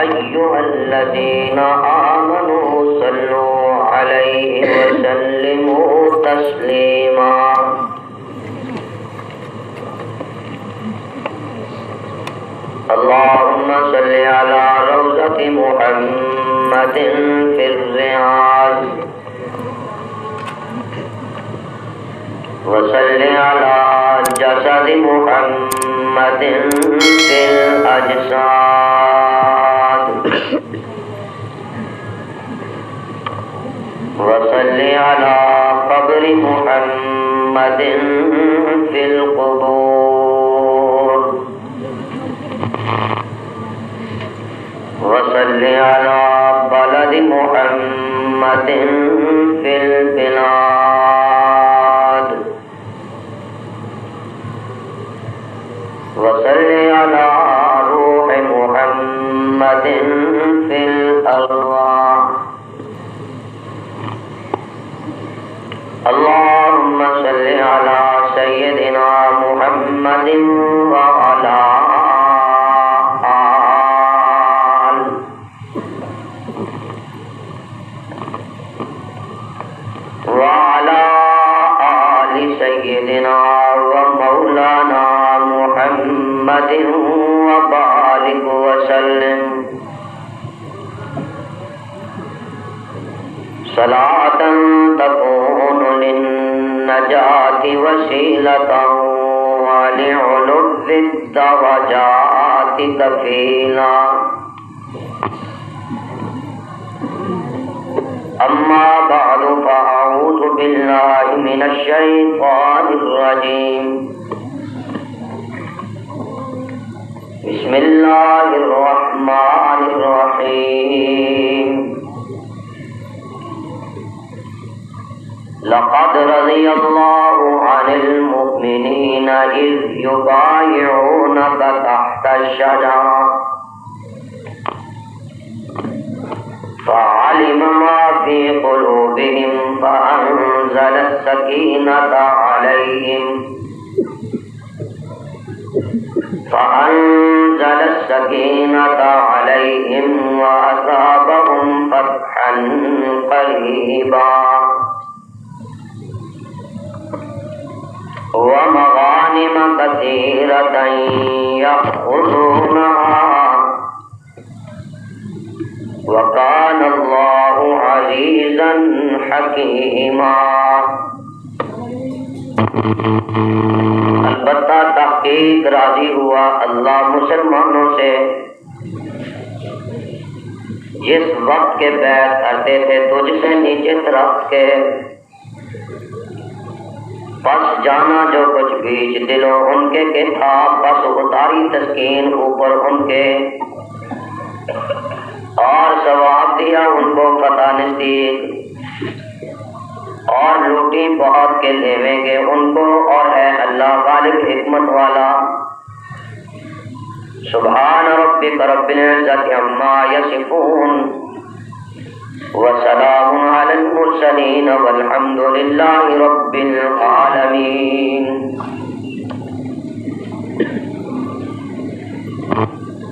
أيها الذين آمنوا صلوا عليه وسلموا تسليما اللهم صل على روضة محمد في الرياض وصل على جسد محمد في الأجساد وصل على قبر محمد في القبور وصل على بلد محمد في البلاد وصل على روح محمد في الأرواح اللهم صل على سيدنا محمد وعلى آل سيدنا ومولانا محمد وبارك وسلم صلاة تكون للنجاة وسيلة ولعلو الدرجات كفيلا أما بعد فأعوذ بالله من الشيطان الرجيم بسم الله الرحمن الرحيم لقد رضي الله عن المؤمنين إذ يبايعونك تحت الشجرة فعلم ما في قلوبهم فأنزل السكينة عليهم وأثابهم فتحا قريبا ومغانم كثيرة يأخذونها وكان الله عزيزا حكيما البتہ تحقیق راضی ہوا اللہ مسلمانوں سے جس وقت کے بیعت کرتے تھے تجھ سے نیچے درخت کے پس جانا جو کچھ بیچ دلوں ان کے تھا بس اتاری تسکین اوپر ان کے اور ثواب دیا ان کو فتح نزدیک اور لوٹی بہت کے لیویں گے ان کو اور ہے اللہ غالب حکمت والا سبحان ربک رب العزت عما یصفون وسلام علی المرسلین والحمد للہ رب العالمین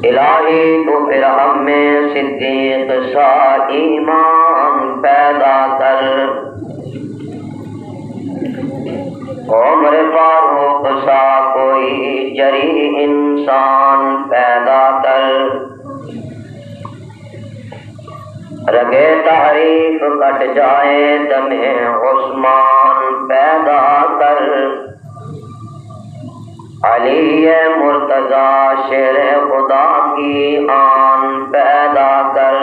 الہی تو پھر ہم میں صدیق سا ایمان پیدا کر عمر فاروق سا کوئی جری انسان پیدا کر رگے تحریف کٹ جائے دم عثمان پیدا کر علی مرتضی شیر خدا کی آن پیدا کر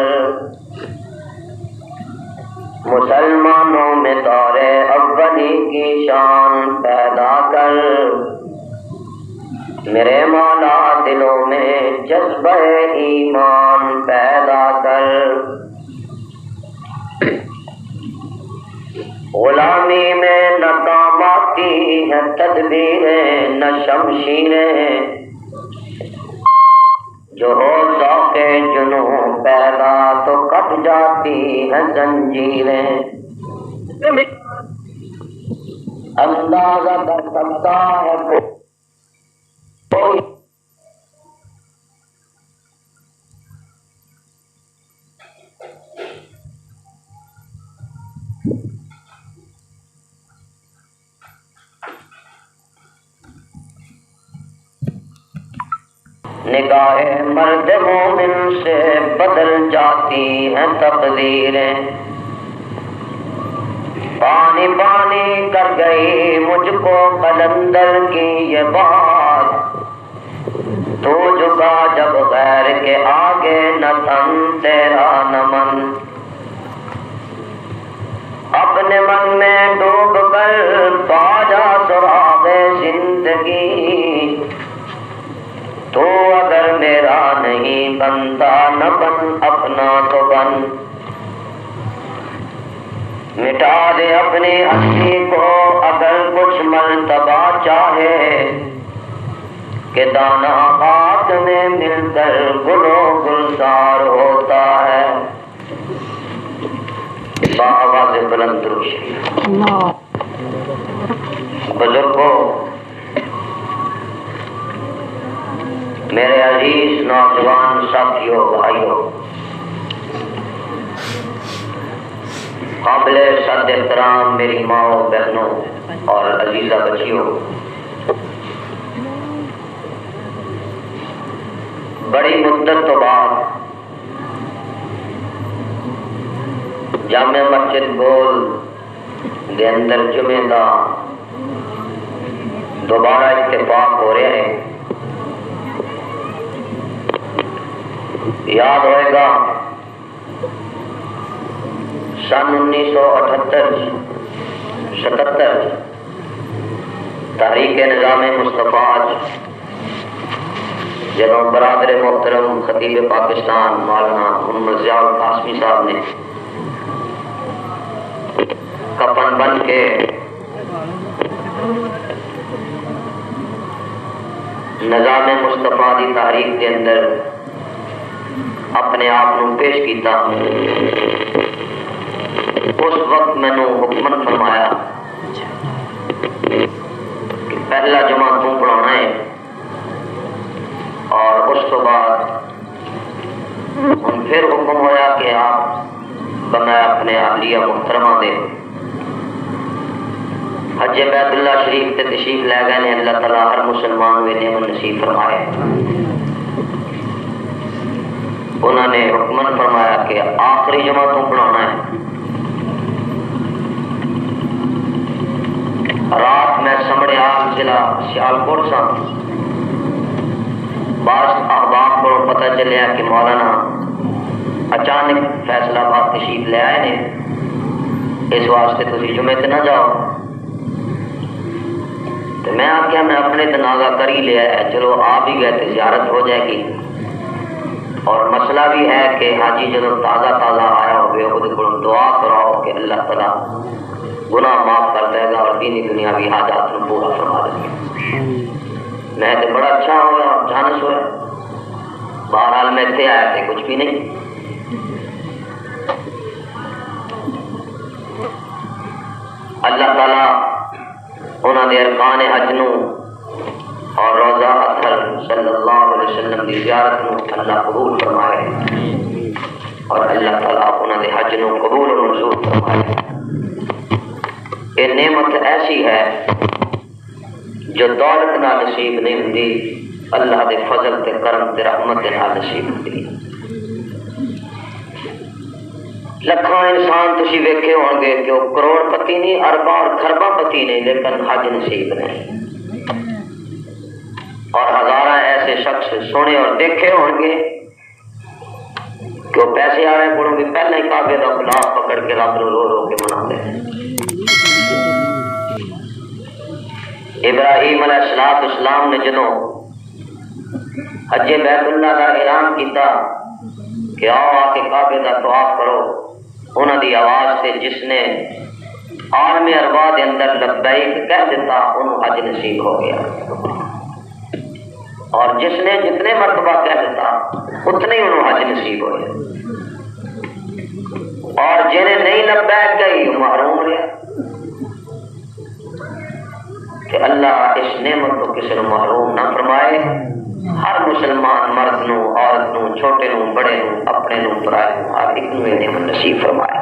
مسلمانوں میں دور اولی کی شان پیدا کر میرے مولا دلوں میں جذبہ ایمان پیدا کر غلامی میں نہ کام آتی ہے تدبیریں نہ شمشیریں جو ہو ذوق جنوں پیدا تو کٹ جاتی ہیں زنجیریں اندازہ کر سکتا ہے کوئی نگاہ مرد مومن سے بدل جاتی ہیں تقدیریں، پانی پانی کر گئی مجھ کو قلندر کی یہ بات، تو جھکا جب غیر کے آگے نہ تن تیرا نہ من، اپنے من میں ڈوب کر پا جا سراغ زندگی، تو اگر میرا نہیں بنتا نہ بن اپنا تو بن، مٹا دے اپنی ہستی کو اگر کچھ مرتبہ چاہے، کہ دانا خاک میں مل کر گل و گلزار ہوتا ہے۔ آواز بلند درود شریف۔ بزرگوں، میرے عزیز نوجوان ساتھیوں بھائیوں، قابل صد احترام میری ماؤں بہنوں اور عزیزہ بچیوں، بڑی مدت تو بعد جامع مسجد گول دے اندر جمعے دا دوبارہ اتفاق ہو رہے ہیں۔ یاد ہوئے گا سن 1978-77 تحریک نظام مصطفیٰ جناب برادر محترم خطیب پاکستان مولانا محمد ضیاء القاسمی صاحب نے کفن بن کے نظام مصطفیٰ دی تحریک کے اندر اپنے آپ کو پیش کیتا، اس وقت میں نے حکمن فرمایا کہ پہلا جمعہ تم پڑھانا ہے، اور اس تو بعد پھر حکم ہوا کہ آپ بنائے اپنے اہلیہ محترمہ دے حج بیت اللہ شریف تے تشریف لے گئے نے۔ اللہ تعالیٰ ہر مسلمان میں نعمت نصیب فرمائے۔ انہوں نے حکمن فرمایا کہ آخری جمعہ تم پڑھانا ہے۔ رات میں سمڑے آگ ضلع سیالکوٹ سا، بعض احباب کو پتہ چلیا کہ مولانا اچانک فیصلہ آباد تشریف لے آئے نے، اس واسطے تسی جمعے تے نہ جاؤ۔ تو میں آخیا میں اپنے تنازع کر ہی لیا ہے، چلو آ بھی گئے تو زیارت ہو جائے گی، اور مسئلہ بھی ہے کہ حاجی جب تازہ آیا ہوگی وہ دعا کراؤ کہ اللہ تعالیٰ گناہ معاف کر دے گا اور دینی دنیاوی حاجات کو پورا فرما دے گا۔ میں تو بڑا اچھا ہو گیا، جانس ہوا، بہرحال میں تھے آیا تھے کچھ بھی نہیں۔ اللہ تعالیٰ انہوں نے ارکان حج نو اور روزہ اطہر صلی اللہ علیہ وسلم کی زیارت نو اللہ قبول فرمائے، اور اللہ تعالیٰ انہوں نے حج نو قبول و منظور فرمائے۔ یہ نعمت ایسی ہے جو دولت نہ نصیب نہیں ہوتی، اللہ دے فضل تے کرم تے رحمت دے نال نصیب ہوتی۔ لکھاں انسان تسی ویکھے ہون گے کہ وہ کروڑ پتی نہیں، ارباں اور خرباں پتی نہیں، لیکن حج نصیب نہیں۔ اور ہزاراں ایسے شخص سونے اور دیکھے ہون گے کہ وہ پیسے آ رہے کو بھی پہلے ہی کعبے دا غلاف پکڑ کے رب رو رو کے منا دے۔ ابراہیم علیہ السلام نے جنوں حج بیت اللہ کا اعلان کیتا کہ آؤ آ کے کعبے کا طواف کرو، انہوں دی آواز سے جس نے عالم ارواح دے اندر لبیک کہہ دیتا انہوں حج نصیب ہو گیا، اور جس نے جتنے مرتبہ کہہ دیتا اتنے ہی انہوں حج نصیب ہوئے، اور جنہیں نہیں لبیک گئی وہ محروم رہے۔ کہ اللہ اس نعمت کو کسی نے محروم نہ فرمائے، ہر مسلمان مرد نو، عورت نو، چھوٹے نو، بڑے نو، اپنے نو، برائے نو، ہر ایک نو یہ نعمت نصیب فرمائے۔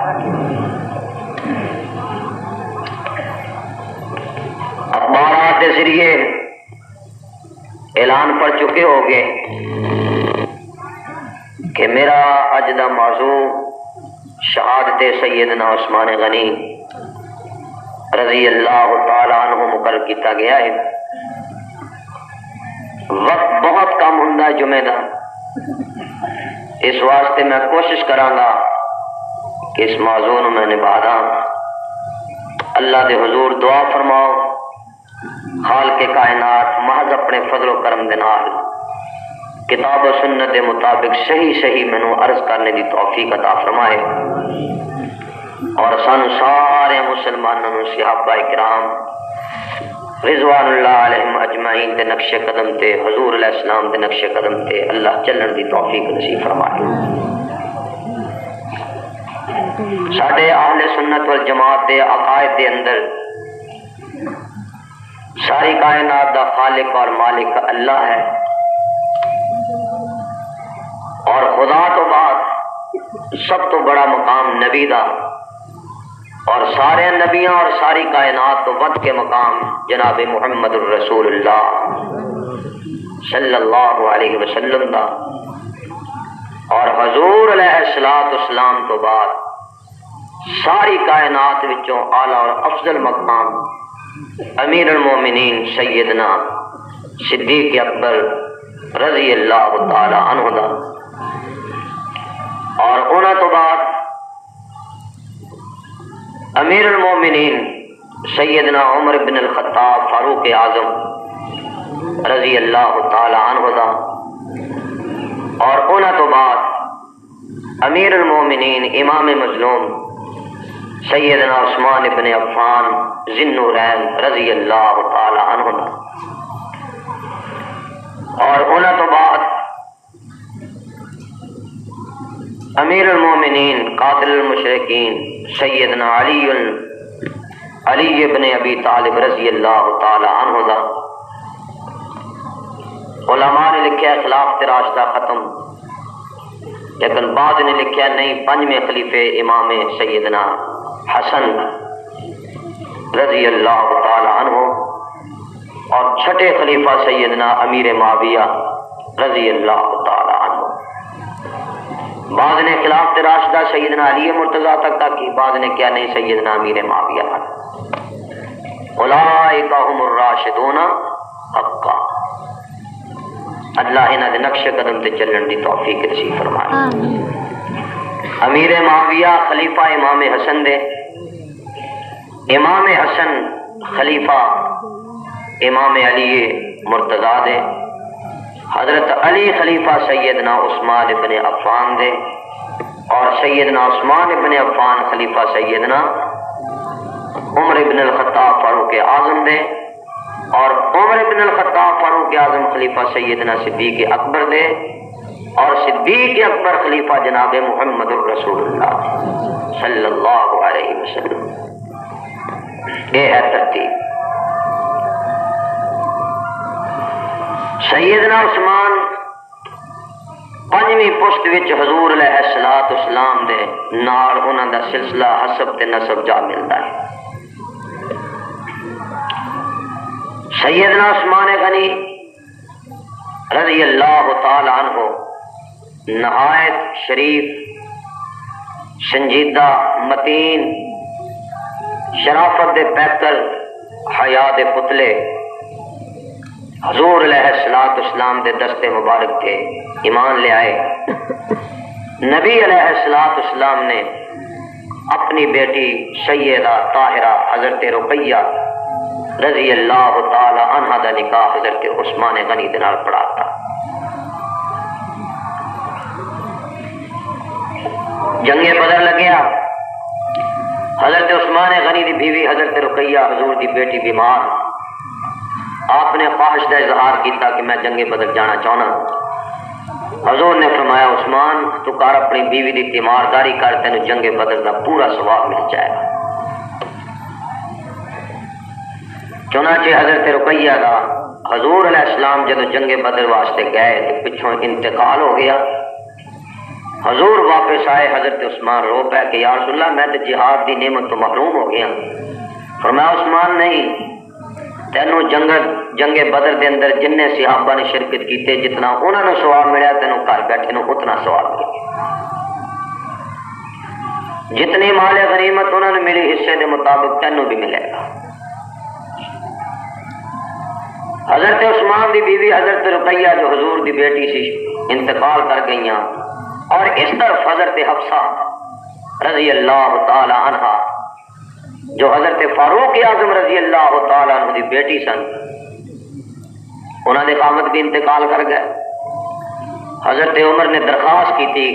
اخبارات کے ذریعے اعلان پڑھ چکے ہوگے کہ میرا اج دا موضوع شہادت سیدنا عثمان غنی رضی اللہ تعالی عنہ مقرر کیتا گیا ہے۔ وقت بہت کم ہوندا جمعے دا، اس واسطے میں کوشش کراں گا کہ اس موضوع نو میں نبھا داں۔ اللہ دے حضور دعا فرماؤ خالق کائنات محض اپنے فضل و کرم دے نال کتاب و سنت دے مطابق صحیح مینوں عرض کرنے دی توفیق عطا فرمائے، اور سانو سارے مسلمانوں نوں صحابہ کرام رضوان اللہ علیہم اجمعین دے نقش قدم تے، حضور علیہ السلام دے نقش قدم تے اللہ چلن دی توفیق نصیب فرمائے۔ ساڈے اہل سنت والجماعت دے عقائد دے اندر ساری کائنات دا خالق اور مالک اللہ ہے، اور خدا تو بعد سب تو بڑا مقام نبی دا، اور سارے نبیاں اور ساری کائنات تو ود کے مقام جناب محمد الرسول اللہ صلی اللہ علیہ وسلم دا، اور حضور علیہ السلام تو بعد ساری کائنات وچوں اعلیٰ اور افضل مقام امیر المومنین سیدنا صدیق اکبر رضی اللہ تعالی عنہ دا، اور انہاں تو بعد امیر المومنین سیدنا عمر بن الخطاب فاروق اعظم رضی اللہ تعالی عنہ دا، اور انہاں تو بعد امیر المومنین امام مظلوم سیدنا عثمان بن عفان ذی النورین رضی اللہ تعالی عنہ دا، اور انہاں تو بعد امیر المومنین قاتل المشرکین سیدنا علی بن ابی طالب رضی اللہ تعالی عنہ دا۔ علماء نے لکھا خلافت راشدہ ختم، لیکن بعد نے لکھا نہیں، پنجویں خلیفے امام سیدنا حسن رضی اللہ تعالی عنہ، اور چھٹے خلیفہ سیدنا امیر معاویہ رضی اللہ تعالی عنہ۔ بعد نے خلافت راشدہ سیدنا علی مرتضیٰ تک کی، بعد نے کیا نہیں سیدنا امیر معاویہ تک۔ اولئک هم الراشدون حقا۔ اللہ انہاں دے نقش قدم تے چلن دی توفیق نصیب فرمائے۔ امیر معاویہ خلیفہ امام حسن دے، امام حسن خلیفہ امام علی مرتضیٰ دے، حضرت علی خلیفہ سیدنا عثمان بن عفان دے، اور سیدنا عثمان بن عفان خلیفہ سیدنا عمر بن الخطاب فاروق اعظم دے، اور عمر بن الخطاب فاروق اعظم خلیفہ سیدنا صدیق اکبر دے، اور صدیق اکبر خلیفہ جناب محمد الرسول اللہ صلی اللہ علیہ وسلم۔ یہ ہے ترتیب۔ سیدنا عثمان پنجویں پشت وچ حضور علیہ السلام دے نال انہاں دا سلسلہ حسب تے نسب جا ملدا ہے۔ سیدنا عثمان غنی رضی اللہ تعالی عنہ نہایت شریف، سنجیدہ، متین، شرافت دے پیکر، حیا دے پتلے، حضور علیہ السلام دے دستے مبارک تھے، ایمان لے آئے۔ نبی علیہ السلام نے اپنی بیٹی سیدہ طاہرہ حضرت رقیہ رضی اللہ تعالی عنہ دا نکاح حضرت عثمان غنی دے نال پڑھا تھا۔ جنگ بدر لگیا، حضرت عثمان غنی دی بیوی حضرت رقیہ حضور دی بیٹی بیمار، آپ نے خواہش کا اظہار کیتا کہ میں جنگ بدر جانا چاہنا۔ حضور نے فرمایا عثمان تو کر اپنی بیوی دی تیمارداری کر، تینوں جنگ بدر کا پورا ثواب مل جائے گا۔ چنانچہ حضرت رقیہ کا حضور علیہ السلام جب جنگ بدر واسطے گئے تو پچھوں انتقال ہو گیا۔ حضور واپس آئے، حضرت عثمان رو پے کہ یا رسول اللہ میں تو جہاد دی نعمت تو محروم ہو گیا۔ فرمایا عثمان نہیں، تینوں جنگ بدر دے اندر جن صحابہ نے شرکت کیتے جتنا انہوں نے ثواب ملیا تینوں گھر بیٹھے نو اتنا ثواب ملے، جتنی مال غنیمت انہوں نے میرے حصے کے مطابق تینوں بھی ملے گا۔ حضرت عثمان دی بیوی حضرت رقیہ جو حضور دی بیٹی سی انتقال کر گئیاں، اور اس طرف حضرت حفصہ رضی اللہ تعالی عنہ جو حضرت فاروق اعظم رضی اللہ تعالی عنہ دی بیٹی سن، انہوں نے خامد بھی انتقال کر گئے۔ حضرت عمر نے درخواست کی تھی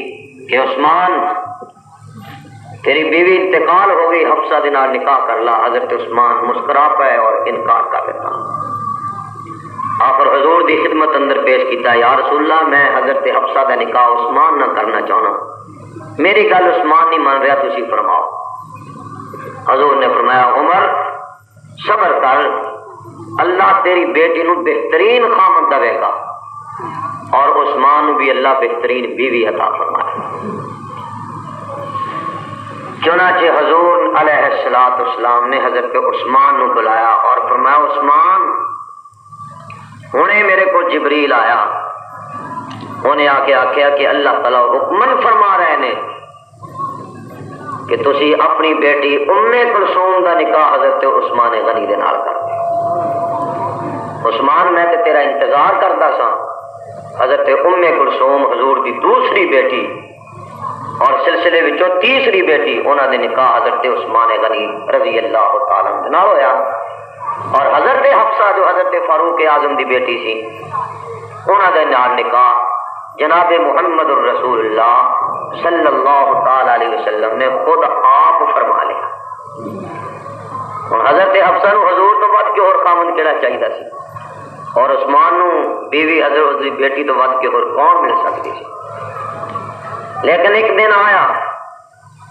کہ عثمان تیری بیوی انتقال ہو گئی، حفصہ دے نال نکاح کر لا۔ حضرت عثمان مسکرا پائے اور انکار کر دیتا۔ آخر حضور دی خدمت اندر پیش کیتا، یا رسول اللہ میں حضرت حفصہ دا نکاح عثمان نہ کرنا چاہنا، میری گل عثمان نہیں مان رہا، تسی فرماؤ۔ حضور نے فرمایا عمر صبر کر، اللہ تیری بیٹی نو بہترین خامد دے گا اور عثمان نو بھی اللہ بہترین بیوی عطا فرمائے۔ چنانچہ حضور علیہ السلام نے حضرت عثمان نو بلایا اور فرمایا عثمان ہنے میرے کو جبریل آیا، انہیں آ کے آخیا کہ اللہ تعالیٰ حکمن فرما رہے نے کہ تسی اپنی بیٹی ام کلثوم دا نکاح حضرت عثمان غنی دے نال کر دے۔ عثمان میں تے تیرا انتظار کرتا سا، حضرت ام کلثوم حضور دی دوسری بیٹی اور سلسلے وچوں تیسری بیٹی، انہاں دے نکاح حضرت عثمان غنی رضی اللہ تعالی عنہ نال ہویا، اور حضرت حفصہ جو حضرت فاروق اعظم دی بیٹی سی انہاں دے نال نکاح جناب محمد الرسول اللہ صلی اللہ تعالی علیہ وسلم نے خود آپ فرما لیا۔ اور حضرت حفصہ نو حضور تو ود کے اور خامن کیڑا چاہیدا سی، اور عثمان نو بیوی حضرت دی بیٹی تو ود کے اور کون مل سکتی سی۔ لیکن ایک دن آیا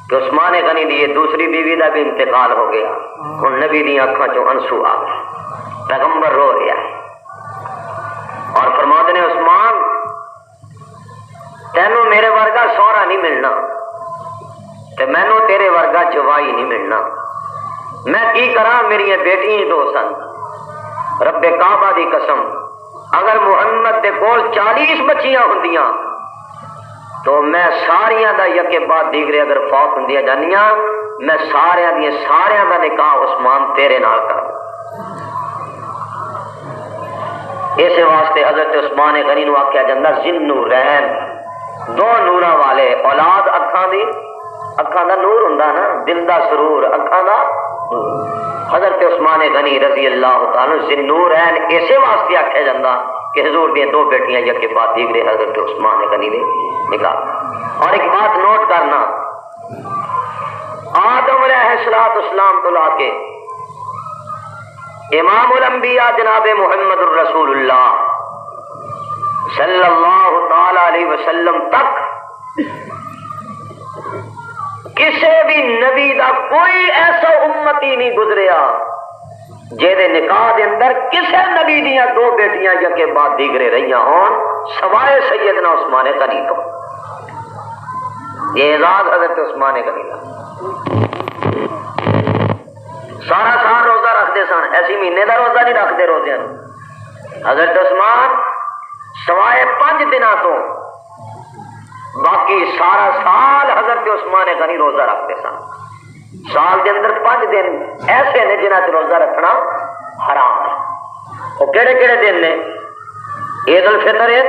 کہ عثمان غنی دی دوسری بیوی دا بھی انتقال ہو گیا، ہن نبی دی آنکھاں چوں انسو آ گئے، پیغمبر رو رہا ہے اور فرماتے نے عثمان تینوں میرے ورگا سہرا نہیں ملنا تے مینوں تیرے ورگا جوائی نہیں ملنا، میں کی کراں، میری بیٹیاں دو سن، رب کعبہ دی قسم اگر محمد دے کول 40 بچیاں ہوندیاں تو میں ساریاں دا یکے بعد دیگرے اگر فوت ہوندیاں جانیاں، میں ساریاں دا نکاح عثمان تیرے نال کر دوں۔ اس واسطے حضرت عثمان غنی نو آکھیا جاندا ذن نورین، دو نوراں والے، اولاد اکھاں دا نور ہوندا نا، دل دا سرور اکھاں دا نور۔ حضرت عثمان غنی رضی اللہ تعالی ذن نورین اسی واسطے آکھیا جاندا کہ حضور دی دو بیٹیاں یکے بعد دیگرے حضرت عثمان غنی نے نکاح۔ اور ایک بات نوٹ کرنا، آدم علیہ السلام تو لا کے امام الانبیاء جناب محمد الرسول اللہ صلی اللہ تعالی علیہ وسلم تک کسی بھی نبی دا کوئی ایسا امتی نہیں گزریا جہدے نکاح دے اندر کسی نبی دیاں دو بیٹیاں یکے بعد دیگرے رہیاں ہون سوائے سیدنا عثمان غنی تو۔ یہ اعزاز حضرت عثمان غنی کا، سارا سال روزہ رکھتے سن، ایسی مہینے کا روزہ نہیں رکھتے روزے۔ حضرت عثمان سوائے 5 دنوں تو باقی سارا سال حضرت عثمان غنی روزہ رکھتے سن۔ سال کے اندر 5 دن ایسے نے جنہاں تے روزہ رکھنا حرام ہے۔ وہ کہڑے کہڑے دن نے؟ عید الفطر ایک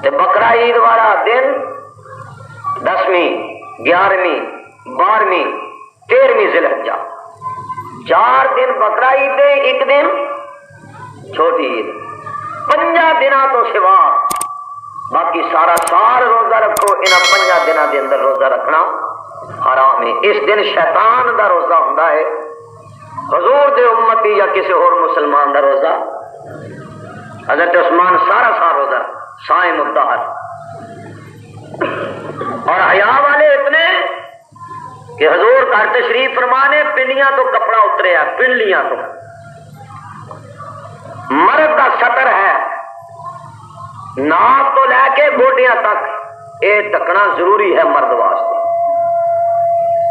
تے بقرہ عید والا دن 10ویں 11ویں 12ویں 13ویں ذی الحجہ، 4 دن بقرہ عید دے، 1 دن چھوٹی عید، 5 دنوں تو سوا باقی سارا سال روزہ رکھو، انہاں 5 دنوں دے اندر روزہ رکھنا حرام ہے۔ اس دن شیطان دا روزہ ہوندا ہے، حضور دے امتی یا کسی اور مسلمان دا روزہ۔ حضرت عثمان سارا سال روزہ صائم الدہر، اور حیا والے اتنے کہ حضور گھر تشریف فرمانے پنڈلیاں تو کپڑا اتریا، پنڈلیاں تو مرد کا سطر ہے، ناک تو لے کے گوڈیاں تک یہ ڈکنا ضروری ہے مرد واسطے۔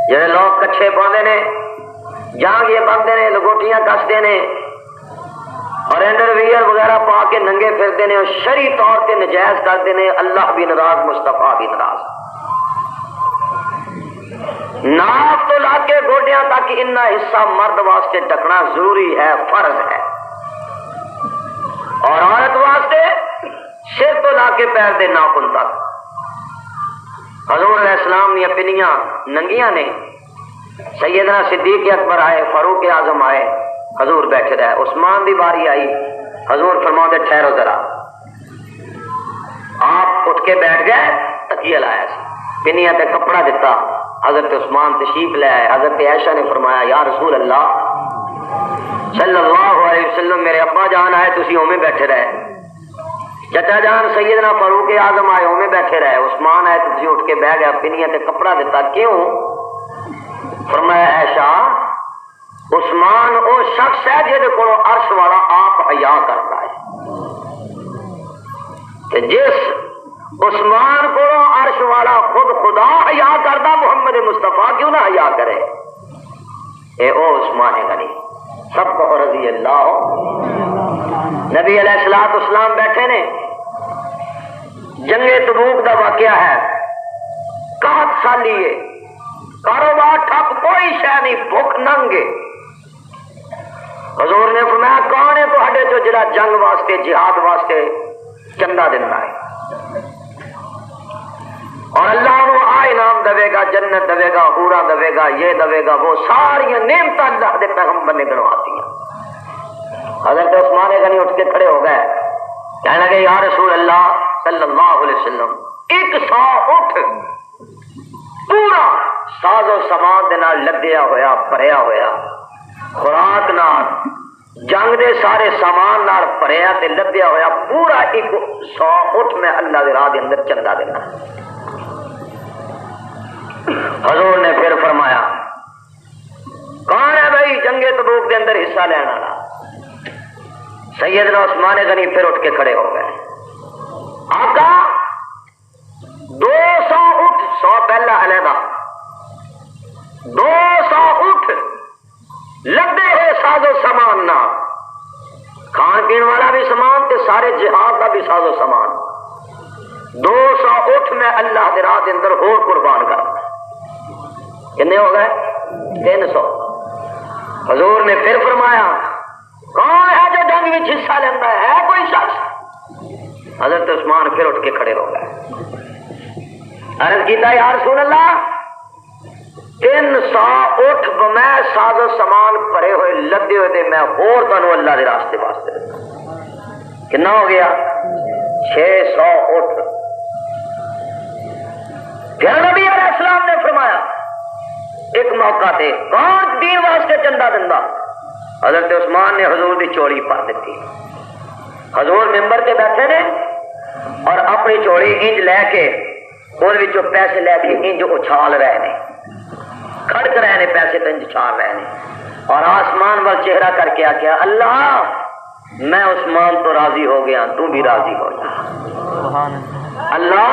جڑے لوگ کچھے پاندے نے، جانگیاں باندھتے نے، لگوٹیاں کستے نے، اور انڈر ویئر وغیرہ پا کے ننگے پھرتے ہیں اور شرعی طور تے نجائز کرتے ہیں. اللہ بھی ناراض, مصطفیٰ بھی ناراض. ناف تو لا کے گوڈیاں تک اتنا حصہ مرد واسطے ڈکنا ضروری ہے, فرض ہے. اور عورت واسطے سر تو لا کے پیر دے ناخن تک. حضور علیہ السلام نے پنیاں ننگیاں نے. سیدنا صدیق اکبر آئے, فاروق اعظم آئے, حضور بیٹھے رہے. عثمان دی باری آئی, حضور فرماتے ٹھہرو ذرا. آپ اٹھ کے بیٹھ گئے, تکیہ لایا سی, پنیاں تے کپڑا دیتا. حضرت عثمان تشریف لے آئے. حضرت عائشہ نے فرمایا یا رسول اللہ صلی اللہ علیہ وسلم, میرے ابا جان آئے تسی اوویں بیٹھے رہے, چچا جان سیدنا فاروق اعظم آئے اوویں بیٹھے رہے, عثمان آئے تسی اٹھ کے بیٹھ گئے, پنیاں تے کپڑا دیتا, کیوں؟ فرمایا عائشہ عثمان وہ شخص ہے جہدے کولوں عرش والا آپ حیا کرتا ہے, کہ جس عثمان کو عرش والا خود خدا حیا کرتا, محمد مصطفیٰ کیوں نہ حیا کرے؟ اے او عثمان غنی سب کو رضی اللہ. نبی علیہ الصلوۃ والسلام بیٹھے نے, جنگ تبوک دا واقعہ ہے. 61 سالی ہے, کاروبار ٹھپ, کوئی شے نہیں, بھوک ننگے. حضور نے فرمایا کون ہے تہاڈے چوں جڑا جنگ واسطے جہاد واسطے چندہ دینا ہے, اور اللہ انہوں آ انعام دے گا, جنت دے گا, حورا دے گا, یہ دے گا, وہ ساری نعمت اللہ دے پیغمبر نے گنواتی ہیں. حضرت عثمان غنی اٹھ کے کھڑے ہو گئے, کہنے لگے یا رسول اللہ صلی اللہ علیہ وسلم 100 اٹھ پورا ساز و سامان دے نال لدیا ہویا, بھریا ہویا, خوراک نال, جنگ دے سارے سامان نال بھریا تے لدیا ہویا, پورا 100 اٹھ میں اللہ دے راہ دے اندر چندہ دینا. حضور نے پھر فرمایا کون ہے بھائی جنگ تبوک دے اندر حصہ لینا والا؟ سیدنا عثمان غنی پھر اٹھ کے کھڑے ہو گئے. آقا 200 اٹھ, 100 پہلا علیحدہ, 200 اٹھ لدے ہوئے ساز و سامان نہ, کھان پین والا بھی سامان تے سارے جہاد کا بھی ساز و سامان. 200 اٹھ میں اللہ دے راہ دے اندر اور قربان کر. کتنے ہو گئے؟ 300. حضور نے پھر فرمایا کون ہے جو جنگ میں حصہ لینا ہے کوئی شخص؟ حضرت عثمان پھر اٹھ کے کھڑے ہو گئے. عرض کیتا یا رسول اللہ 300 اٹھ میں ساز و سامان بھرے ہوئے لدے ہوئے دے میں اور تانوں اللہ دے راستے واسطے. کتنا ہو گیا؟ 600 اٹھ. پھر نبی علیہ السلام نے فرمایا ایک موقع تے کون دین واسطے چندہ دندا؟ حضرت عثمان نے حضور دی چوڑی پا دیتی. حضور ممبر تے بیٹھے نے اور اپنی چوڑی انج لے کے اور وچوں پیسے لے کے انج اچھال رہے نے, کھڑک رہے نے, پیسے تے انج چھال رہے نے, اور آسمان وال چہرہ کر کے آکھیا اللہ میں عثمان تو راضی ہو گیا, تو بھی راضی ہو جا. اللہ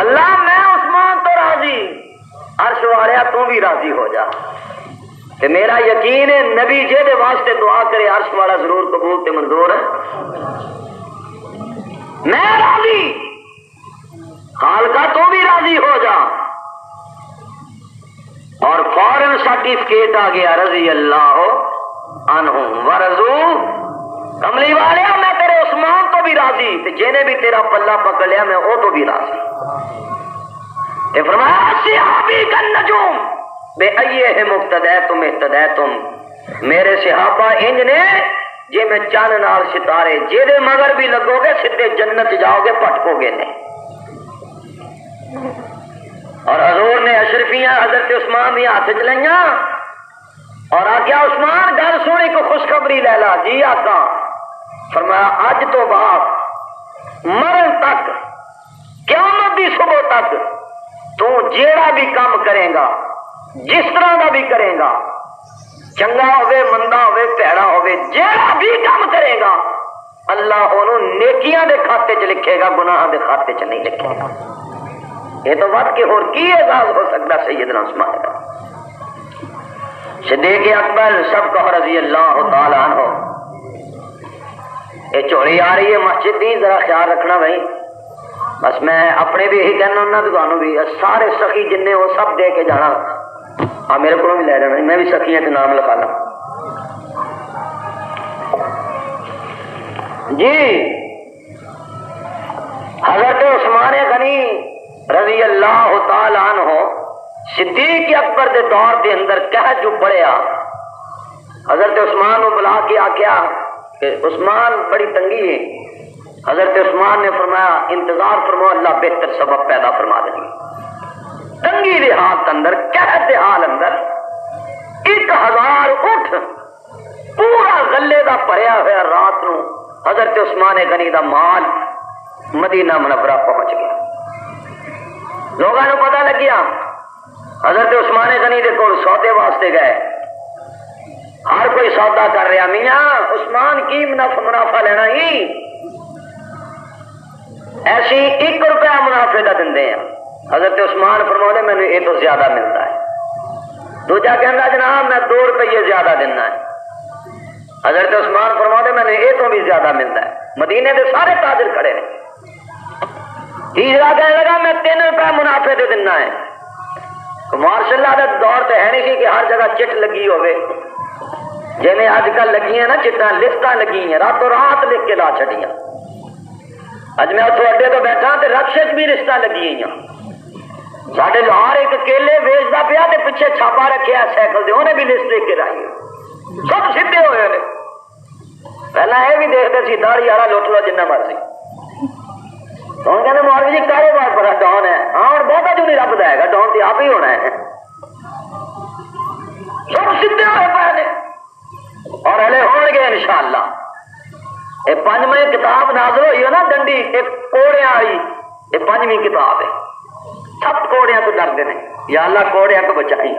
اللہ میں عثمان تو راضی, عرش والیا تو بھی راضی ہو جا. تے میرا یقین ہے نبی جے دے واسطے دعا کرے عرش والا ضرور قبول تے منظور ہے. میں راضی, خالقہ تو بھی راضی ہو جا. اور فوراً سرٹیفکیٹ آ گیا رضی اللہ عنہم ورضو. کملی والے میں تیرے عثمان تو بھی راضی, تے جینے بھی تیرا پلہ پکڑ لیا میں وہ تو بھی راضی. تے فرمایا صحابی کا نجوم بے ایہم اقتدیتم اہتدیتم, میرے صحابہ انج نے جے میں چاند نال ستارے, جیدے مگر بھی لگو گے سدھے جنت جاؤ گے, پٹکو گے نہیں. اور حضور نے اشرفیاں حضرت عثمان بھی ہاتھ چ لائیاں اور آخیا عثمان گل سونی کو خوشخبری لے لا. جی آقا. فرمایا اج تو بعد مرن تک قیامت دی صبح تک تو جیڑا بھی کام کرے گا, جس طرح کا بھی کرے گا, چنگا ہوئے مندا ہوئے پیڑا ہوئے, جیڑا بھی کام کرے گا اللہ انہوں نیکیاں دے کھاتے چ لکھے گا, گناہ دے کھاتے چ نہیں لکھے گا. یہ تو بات کہ اور کی اعزاز ہو سکتا سیدنا عثمان کا. صدیق اکبر سب کو رضی اللہ تعالی عنہ. یہ چوری آ رہی ہے مسجد دی، ذرا خیال رکھنا بھائی. بس میں اپنے بھی یہی کہنا ہوں تو تمہیں بھی سارے سخی جن وہ سب دے کے جانا. ہاں میرے کو بھی لے جانا، میں بھی سخیاں کے نام لکھا لا. جی حضرت عثمان غنی رضی اللہ تعالی عنہ صدیق اکبر دے دور دے اندر کہہ جو پڑیا. حضرت عثمان کو بلا کے آکیا کہ عثمان بڑی تنگی ہے. حضرت عثمان نے فرمایا انتظار فرماؤ، اللہ بہتر سبب پیدا فرما دیں گے. تنگی دے حالت اندر قحط دے حال اندر 1000 اٹھ پورا غلے دا بھریا ہوا رات نو حضرت عثمان غنی دا مال مدینہ منورہ پہنچ گیا. لوگوں کو پتہ لگیا حضرت عثمان غنی دے کول سودے واسطے گئے. ہر کوئی سودا کر رہا، میاں عثمان کی منافع لینا ہی ایسی 1 روپیہ منافع کا دے ہیں. حضرت عثمان فرماتے میں نے یہ تو زیادہ ملتا ہے. دوجا کہنا جناب میں 2 روپیے زیادہ دینا ہے. حضرت عثمان فرماتے میں نے یہ تو بھی زیادہ ملتا ہے. مدینے کے سارے تاجر کھڑے ہیں. تیسرا کہنے لگا میں 3 روپے منافع دے دینا ہے. ماشاء اللہ کا دور تو ہے نہیں سی کہ ہر جگہ چٹ لگی ہوئے جی میں اج کل لگی ہیں نا چٹاں لسٹاں لگی ہیں راتوں رات لکھ کے لا چھڑیاں. اج میں اتوں اڈے تو بیٹھا تو رکشے بھی لسٹاں لگی ہوئی. ساڈے لاہور ایک کیلے ویچتا پیا تے پیچھے چھاپا رکھیا سائیکل دے انہیں بھی لسٹ لکھ کے لائی. سب سیدھے ہوئے نے. پہلا یہ بھی دیکھتے سی داڑھی والا لٹ لو جنہ مرضی. ہوں کہتے مولوی جی کاروبار بڑا ڈاؤن ہے. ہاں ہوں بہتا جو نہیں رب دے گا ڈاؤن تو آپ ہی ہونا ہے. سب سیدھے ہوئے پے نے اور ہلے ہون گے انشاءاللہ. یہ 5ویں کتاب نازل ہوئی ہے نا ڈنڈی ایک کوڑیاں والی، یہ 5ویں کتاب ہے. سب کوڑیاں تو ڈرتے ہیں یا اللہ کوڑیاں کو بچائی.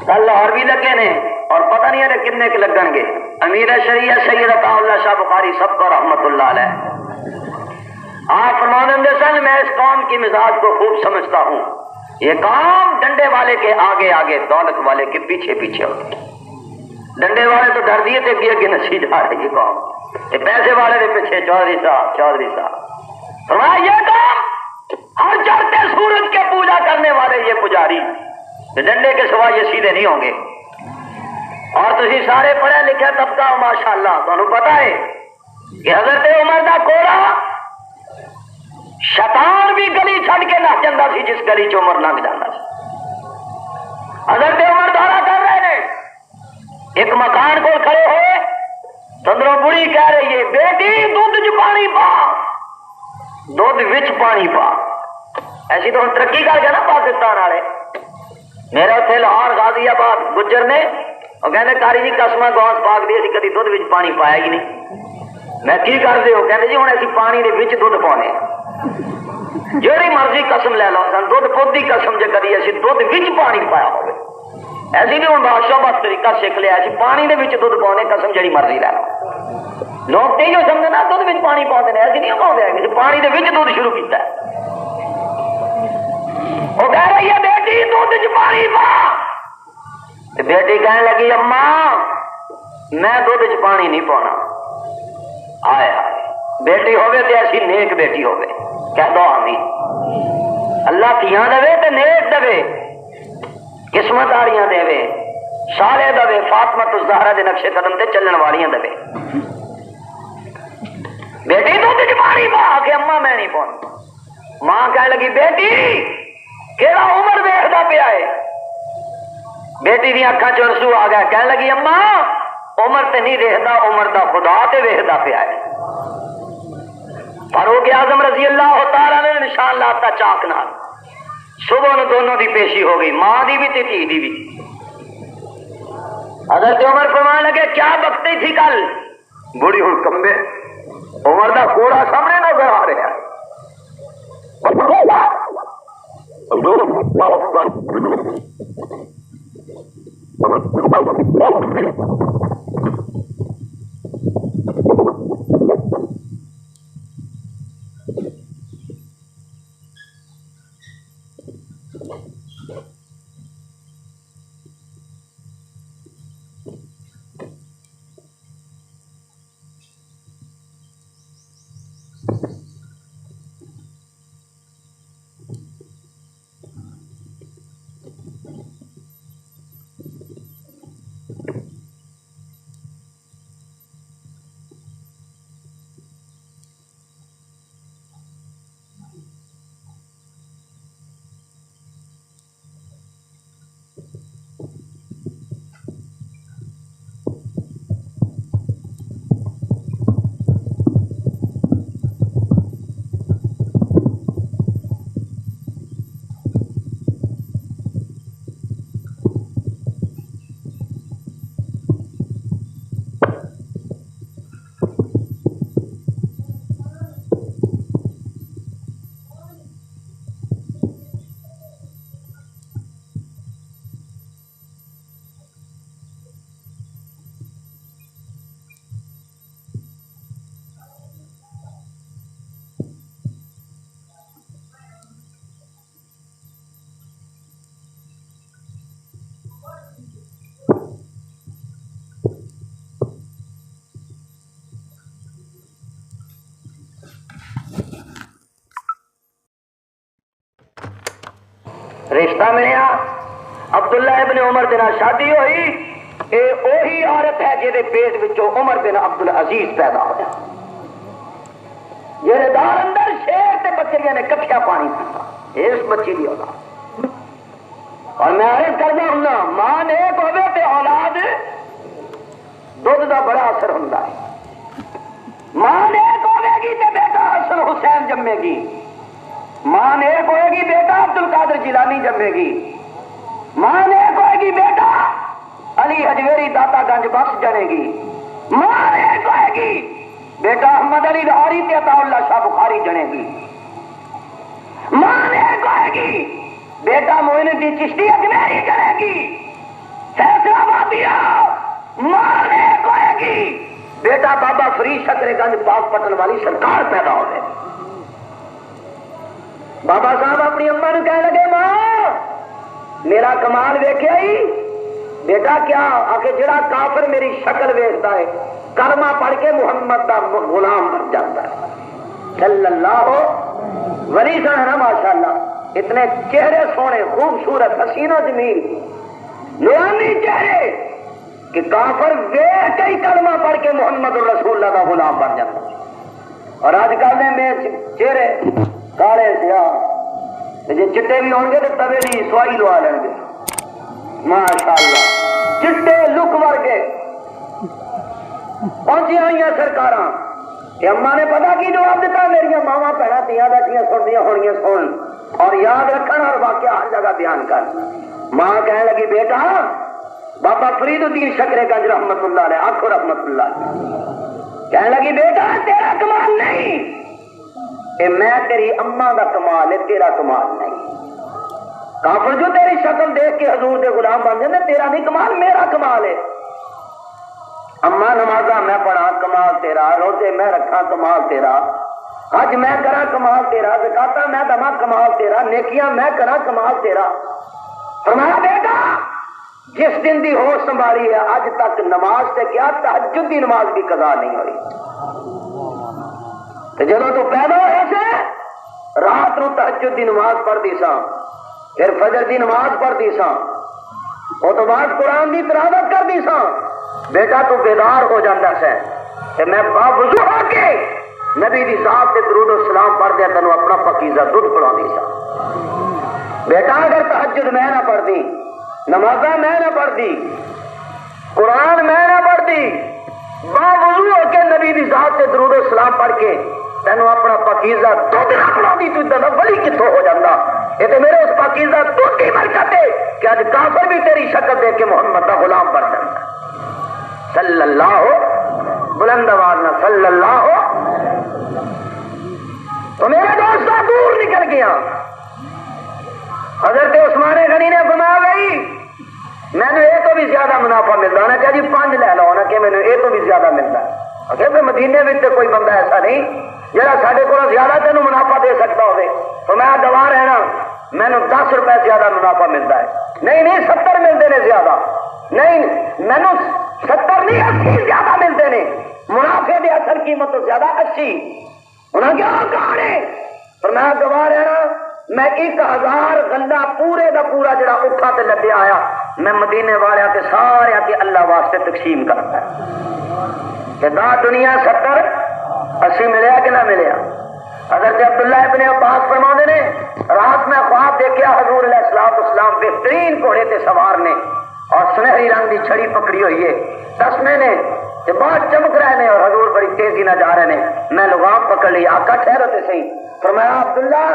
کل اور بھی لگے نے اور پتہ نہیں ہے کتنے کے لگن گے. امیر شریعت سید عطا اللہ شاہ بخاری سب کو رحمت اللہ علیہ آپ فرماتے سن میں اس قوم کی مزاج کو خوب سمجھتا ہوں. یہ قوم ڈنڈے والے کے آگے آگے دولت والے کے پیچھے پیچھے ہوتی. ڈنڈے والے تو ڈر دیے تھے کہ اگے نسی جا رہی ہے قوم. یہ پیسے والے کے پیچھے چودھری صاحب فرمایا یہ قوم ہر چڑھتے سورج کے پوجا کرنے والے یہ پجاری ڈنڈے کے سوا یہ سیدھے نہیں ہوں گے. اور تسی سارے پڑھے لکھے طبقہ ہو ماشاء اللہ تمہیں پتا ہے کہ حضرت عمر دا کوڑا شیطان بھی گلی چھڑ کے نہ جاتا سی جس گلی چ عمر لنگ جاتا سی. حضرت عمر دورہ کر رہے ہیں ایک مکان کو کھڑے ہوئے تندروں بڑی کہہ رہی ہے بیٹی دودھ چ پانی پا دودھ وچ پانی پا. ایسی تو ہم ترقی کر گیا نا پاکستان والے. میرے اتنے لاہور غازی آباد گجر نے اور کہتے کاری جی قسم گوس پاک دی اسی کدی دودھ وچ پانی پایا ہی نہیں. میں کی کرتے ہو کہتے جی ہوں اسی پانی دے وچ دودھ پاؤنے جیڑی مرضی قسم لے لو سن دودھ پود کی قسم جے کری اسی دودھ وچ پانی پایا ہوئے. ایسی بھی ہوں بادشاہ بس طریقہ سیکھ لیا اسی پانی دے وچ دودھ پاؤنے قسم جیڑی مرضی لے لو. لوگ تو یہ سمجھنا دودھ وچ پانی پاؤندے نے ایسی نہیں پاؤندے ہیں پانی دے وچ دودھ شروع کیتا ہے. وہ کہہ رہی ہے بیٹی دودھ چ پانی پا. بیٹی کہنے لگی اماں میں دودھ چ پانی نہیں پاؤنا. آئے بیٹی ہوئے تو ایسی نیک بیٹی ہوئے کہہ دو آمین. اللہ تیاں دے تے نیک دے قسمت آریاں دے سارے دے فاطمہ الزہرا دے نقشے قدم تے چلن والیاں دے. بیٹی دودھ چ پانی پا کے اماں میں نہیں پاؤں. ماں کہنے لگی بیٹی کیڑا عمر ویکھدا پیا ہے. بیٹی دی اکھاں چ آنسو آ گیا کہنے لگی اماں عمر تے نہیں ویکھدا عمر دا خدا تے ویکھدا پیا ہے. فاروق اعظم رضی اللہ تعالی نے نشان لاتا چاک نال. صبح نے دونوں دی پیشی ہو گئی ماں دی بھی تے دھی دی بھی. حضرت عمر فرمان لگے کیا بکتی تھی کل بڑی ہوں کمبے عمر دا کوڑا سامنے نظر آ رہا ہے. رشتہ ملیا عبداللہ ابن عمر دے نال شادی ہوئی. اے وہی عورت ہے جہدے پیٹ وچوں عمر بن عبد العزیز پیدا ہویا جہدے دار اندر شیر تے بچڑیاں نے کٹھیا پانی پیتا اس بچی دی اولاد. اور میں عرض کرنا ہوں ماں نیک ہوے تے اولاد دودھ دا بڑا اثر ہوندا ہے. ماں نیک ہوے گی تے بیٹا حسن حسین جمے گی. ماں نیک ہوئے گی بیٹا عبد القادر جیلانی جمے گی. ماں نیک ہوئے گی بیٹا علی حجویری داتا گنج بخش جنے گی. ماں نیک ہوئے گی بیٹا احمد علی لاہوری تے عطا اللہ شاہ بخاری جنے گی. ماں نیک ہوئے گی بیٹا معین الدین چشتی اجمیری جنے گی. فیصلہ آبادیہ ماں نیک ہوئے گی بیٹا بابا فرید شکر گنج پاک پٹن والی سرکار پیدا ہوئے. بابا صاحب اپنی اما نو کہنے لگے ماں میرا کمال ویکھیا ہی بیٹا کیا آ کے جڑا کافر میری شکل ویکھتا ہے کلمہ پڑھ کے محمد دا غلام بن جاتا ہے. صلی اللہ ولی سن ہے نا ماشاء اللہ. اتنے چہرے سونے خوبصورت حسین و جمیل نورانی چہرے کہ کافر ویکھ کے ہی کلمہ پڑھ کے محمد رسول اللہ کا غلام بن جاتا ہے. اور آج کل میں چہرے کالے سیاہ جی چٹے بھی ہون گے تو تویلی سوائی لوا لیں گے ماشاء اللہ. چٹے لک ورگے پہنچی ہوئی سرکاراں اما نے پتا کی جواب دیتا میرا ماوا بھڑا دیا بیٹھیاں سنتی ہونی سن اور یاد رکھن اور واقعہ ہر جگہ بیان کر. ماں کہنے لگی بیٹا بابا فرید الدین شکر گنج رحمت اللہ علیہ آخو رحمت اللہ علیہ کہنے لگی بیٹا تیرا کمال نہیں اے میں تیری اما کا کمال ہے تیرا کمال نہیں. کافر جو تیری شکل دیکھ کے حضور دے غلام بن جاندے تیرا نہیں کمال میرا کمال ہے. اما نمازاں میں پڑھا کمال تیرا روزے میں رکھا کمال تیرا حج میں کرا کمال تیرا زکاتاں میں دما کمال تیرا نیکیاں میں کرا کمال تیرا. فرمایا بیٹا جس دن دی ہوش سنبھالی ہے اج تک نماز سے کیا تہجد دی نماز بھی قضا نہیں ہوئی. جدو تو پیدا ہوئے سے رات نو تہجد دی نماز پڑھتی سا پھر فجر دی نماز پڑھتی سا وہ تو بعد قرآن دی تلاوت کرتی سا. بیٹا تو بیدار ہو جاتا ہے کہ میں باوضو ہو کے نبی دی ذات تے درود و سلام پڑھ دیا تینوں اپنا پکیزہ دودھ پڑھاونی سا. بیٹا اگر تہجد میں نہ پڑھتی نمازاں میں نہ پڑھتی قرآن میں نہ پڑھتی باوضو ہو کے نبی دی ذات تے درود و سلام پڑھ کے تینوں اپنا پکیزہ دودھ نہ پڑھاونی تو ادھر ولی کتوں ہو جاتا. یہ تو میرے اس پاکیزہ دودھ کی برکت ہے کہ آج کافر بھی تیری شکل دیکھ کے محمد کا غلام بن جاتا. صلی اللہ بلند آواز نہ صلی اللہ. تو میرے دوستوں دور نکل گیا. حضرت عثمان غنی نے فرمایا بھائی میں نے یہ تو بھی زیادہ منافع ملتا ہے کہ جی 5 لے لو نا کہ میں نے یہ تو بھی زیادہ ملتا ہے. کہ مدینے میں تو کوئی بندہ ایسا نہیں جہاں سارے کو زیادہ تینوں منافع دے سکتا ہوئے. تو میں گواہ رہنا میں نے 10 روپے زیادہ منافع ملتا ہے. نہیں 70 ملتے ہیں زیادہ نہیں مینو 70 نہیں 80 زیادہ ملتے ہیں. منافع دے اصل قیمت تو زیادہ 80 انہیں کیا کہا ہے. پر میں گواہ رہنا میں 1000 گلا پورے دا پورا جڑا اٹھا تے لدے آیا میں مدینے والے تے سارے کے اللہ واسطے تقسیم کرتا ہے کہ دا دنیا 70 80 ملیا کہ نہ ملیا. حضرت عبداللہ ابن عباس فرماتے نے رات میں خواب دیکھا حضور علیہ الصلوۃ والسلام بہترین گھوڑے تے سوار نے اور سنہری رنگ کی چھڑی پکڑی ہوئی ہے. تسمے نے بہت چمک رہے ہیں اور حضور بڑی تیزی نہ جا رہے ہیں. میں لگام پکڑ لی آقا ٹھہرو تے صحیح. فرمایا عبداللہ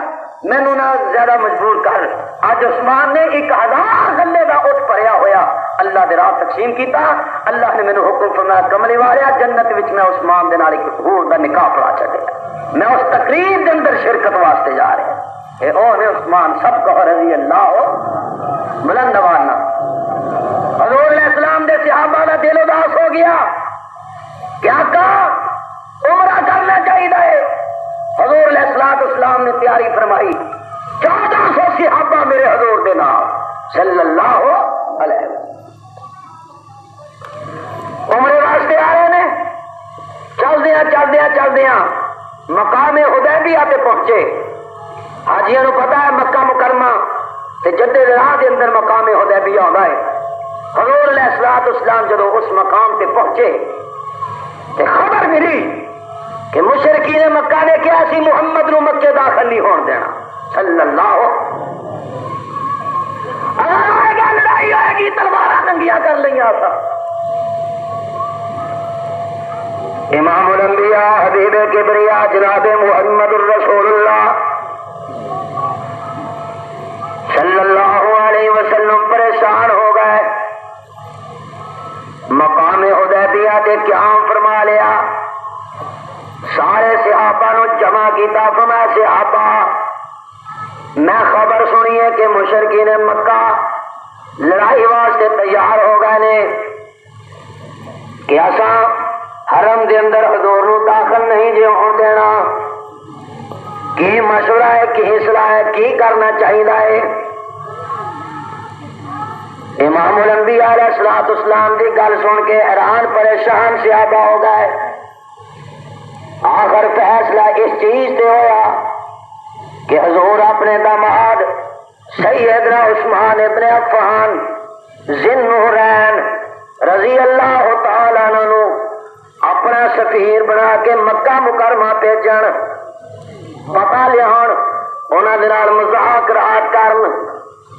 مینوں نہ زیادہ مجبور کر. اج عثمان نے 1000 گلے کا اٹھ پڑیا ہویا اللہ دے راہ تقسیم کیتا. اللہ نے مینوں حکم فرمایا کملی والیا جنت وچ میں عثمان دے نال ایک حور دا نکاح پڑھا چھڈیا. میں اس تقریب کے اندر شرکت واسطے جا رہا ہوں. اے او نے عثمان سب کو رضی اللہ بلند آواز. حضور علیہ السلام دے صحابہ کا دل اداس ہو گیا. کیا کہا عمرہ کرنا چاہیے. حضور علیہ السلام نے تیاری فرمائی 1400 صحابہ میرے حضور دے نام صلی اللہ علیہ وسلم عمرے واسطے آ رہے ہیں. چلدیا مقام حدیبیہ تے پہنچے. حاجیاں نو پتا ہے مکہ مکرمہ تے جدے راہ دے اندر مقام حدیبیہ آندا ہے حضور علیہ الصلوۃ والسلام جدو اس مقام تے پہنچے تے خبر ملی کہ مشرکین مکہ نے کیا سی محمد نو مکے داخل نہیں ہون دینا صلی اللہ اگر آئے گا لڑائی ہوئے گی تلوار ننگیاں کر لیا تھا امام الانبیاء حبیب کبریا جناب محمد الرسول اللہ صلی اللہ علیہ وسلم پریشان ہو گئے مقام حدیبیہ تے قیام فرما لیا سارے صحابہ نو جمع کیتا فرمایا صحابہ میں خبر سنی ہے کہ مشرکین مکہ لڑائی واسطے تیار ہو گئے نے کہ اساں حرم دے اندر حضور نو داخل نہیں جے ہون دینا کی مشورہ ہے کی اصلاح ہے کی کرنا چاہیے امام الانبیاء علیہ الصلوۃ والسلام کی گل سن کے حیران پریشان صحابہ ہو گئے آخر فیصلہ اس چیز سے ہوا کہ حضور اپنے داماد سیدنا عثمان ابن عفان ذی النورین رضی اللہ تعالیٰ عنہ اپنا سفیر بنا کے مکہ مکرمہ بھیجن پتا لیاؤن انہاں دے نال مذاکرات کرن